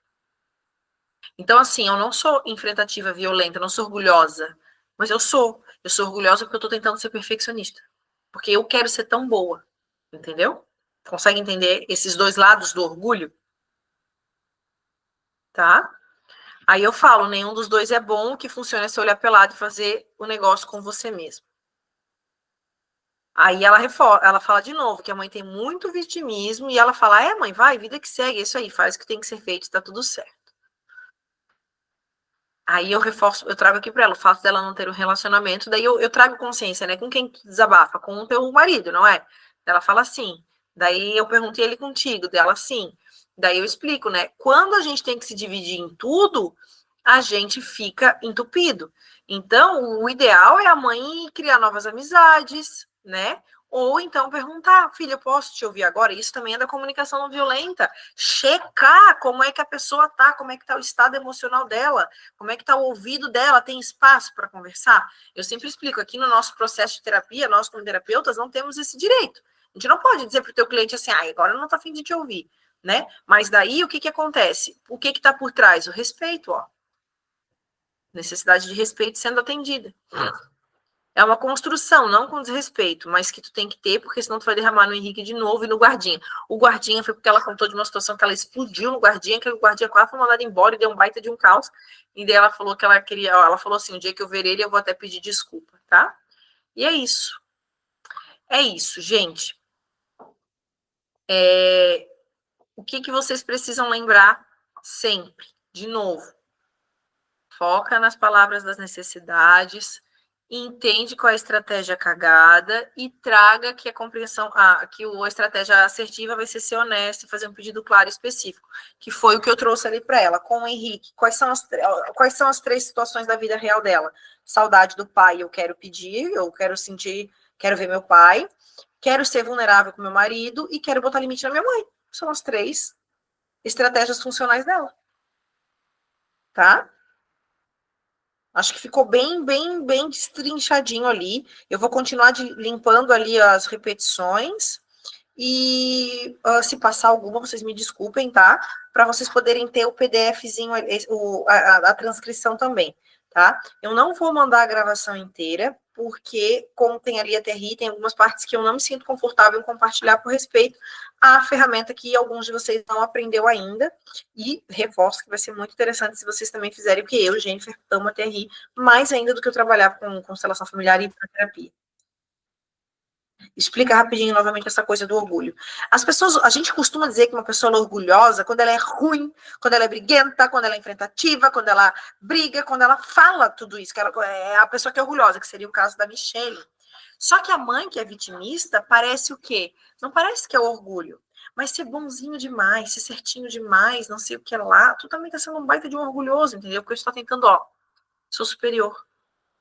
Então, assim, eu não sou enfrentativa, violenta, eu não sou orgulhosa, mas eu sou. Eu sou orgulhosa porque eu tô tentando ser perfeccionista. Porque eu quero ser tão boa, entendeu? Consegue entender esses dois lados do orgulho? Tá? Aí eu falo, nenhum dos dois é bom, o que funciona é você olhar pelado e fazer o negócio com você mesmo. Aí ela fala de novo que a mãe tem muito vitimismo e ela fala, mãe, vai, vida que segue, é isso aí, faz o que tem que ser feito, tá tudo certo. Aí eu reforço, eu trago aqui para ela o fato dela não ter um relacionamento, daí eu trago consciência, né? Com quem desabafa? Com o teu marido, não é? Ela fala assim. Daí eu perguntei ele contigo, dela sim. Daí eu explico, né? Quando a gente tem que se dividir em tudo, a gente fica entupido. Então, o ideal é a mãe criar novas amizades, né? Ou então perguntar, filha, eu posso te ouvir agora? Isso também é da comunicação não violenta. Checar como é que a pessoa tá, como é que tá o estado emocional dela, como é que tá o ouvido dela, tem espaço para conversar? Eu sempre explico, aqui no nosso processo de terapia, nós como terapeutas não temos esse direito. A gente não pode dizer para o teu cliente assim, agora não tá afim de te ouvir, né? Mas daí o que que acontece? O que que tá por trás? O respeito, ó. Necessidade de respeito sendo atendida. É uma construção, não com desrespeito, mas que tu tem que ter, porque senão tu vai derramar no Henrique de novo e no guardinha. O guardinha foi porque ela contou de uma situação que ela explodiu no guardinha, que o guardinha quase foi mandado embora e deu um baita de um caos. E daí ela falou que ela queria, ela falou assim, o dia que eu ver ele, eu vou até pedir desculpa, tá? E é isso. É isso, gente. O que que vocês precisam lembrar sempre? De novo, foca nas palavras das necessidades, entende qual é a estratégia cagada e traga que a compreensão, que a estratégia assertiva vai ser honesta e fazer um pedido claro e específico, que foi o que eu trouxe ali para ela. Com o Henrique, quais são as 3 situações da vida real dela? Saudade do pai, eu quero pedir, eu quero sentir, quero ver meu pai, quero ser vulnerável com meu marido e quero botar limite na minha mãe. São as 3 estratégias funcionais dela. Tá? Acho que ficou bem destrinchadinho ali. Eu vou continuar limpando ali as repetições. E se passar alguma, vocês me desculpem, tá? Para vocês poderem ter o PDFzinho, a transcrição também, tá? Eu não vou mandar a gravação inteira, porque, como tem ali a TRI, tem algumas partes que eu não me sinto confortável em compartilhar por respeito à ferramenta que alguns de vocês não aprendeu ainda. E reforço que vai ser muito interessante se vocês também fizerem, porque eu, Jennifer, amo a TRI, mais ainda do que eu trabalhar com constelação familiar e terapia. Explica rapidinho novamente essa coisa do orgulho. As pessoas, a gente costuma dizer que uma pessoa é orgulhosa quando ela é ruim, quando ela é briguenta, quando ela é enfrentativa, quando ela briga, quando ela fala tudo isso, que ela é a pessoa que é orgulhosa, que seria o caso da Michelle. Só que a mãe que é vitimista parece o quê? Não parece que é orgulho, mas ser bonzinho demais, ser certinho demais, não sei o que lá, tu também tá sendo um baita de um orgulhoso, entendeu? Porque eu estou tentando, sou superior.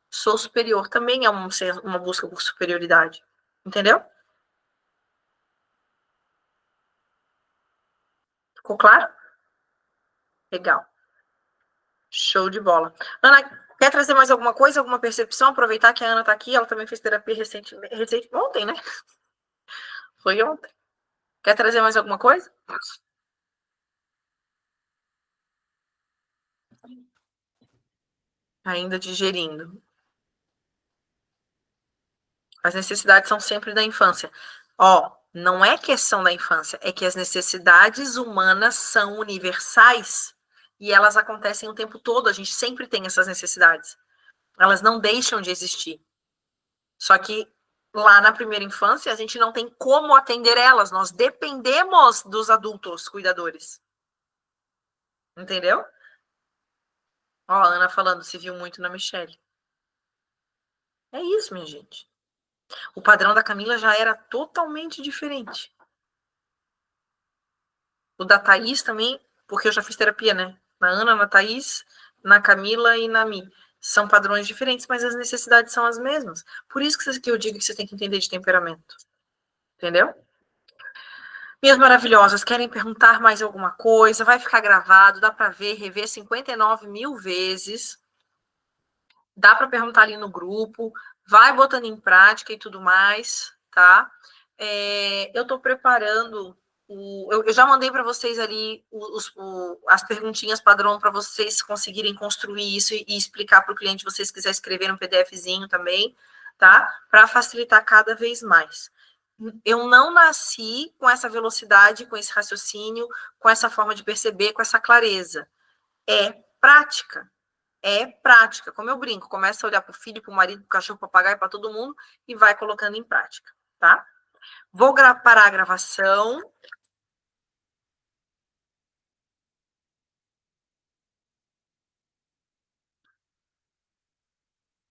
Sou superior, também é uma busca por superioridade. Entendeu? Ficou claro? Legal. Show de bola. Ana, quer trazer mais alguma coisa, alguma percepção? Aproveitar que a Ana está aqui, ela também fez terapia ontem, né? Foi ontem. Quer trazer mais alguma coisa? Ainda digerindo. As necessidades são sempre da infância. Não é questão da infância, é que as necessidades humanas são universais e elas acontecem o tempo todo, a gente sempre tem essas necessidades. Elas não deixam de existir. Só que lá na primeira infância, a gente não tem como atender elas, nós dependemos dos adultos cuidadores. Entendeu? A Ana falando, se viu muito na Michelle. É isso, minha gente. O padrão da Camila já era totalmente diferente. O da Thaís também, porque eu já fiz terapia, né? Na Ana, na Thaís, na Camila e na Mi. São padrões diferentes, mas as necessidades são as mesmas. Por isso que eu digo que você tem que entender de temperamento. Entendeu? Minhas maravilhosas, querem perguntar mais alguma coisa? Vai ficar gravado, dá para ver, rever 59 mil vezes. Dá para perguntar ali no grupo, vai botando em prática e tudo mais, tá? Eu estou preparando eu já mandei para vocês ali as perguntinhas padrão para vocês conseguirem construir isso e explicar para o cliente, se vocês quiserem escrever um PDFzinho também, tá? Para facilitar cada vez mais. Eu não nasci com essa velocidade, com esse raciocínio, com essa forma de perceber, com essa clareza. É prática. É prática. Como eu brinco, começa a olhar para o filho, para o marido, para o cachorro, para o papagaio, para todo mundo e vai colocando em prática, tá? Vou parar a gravação.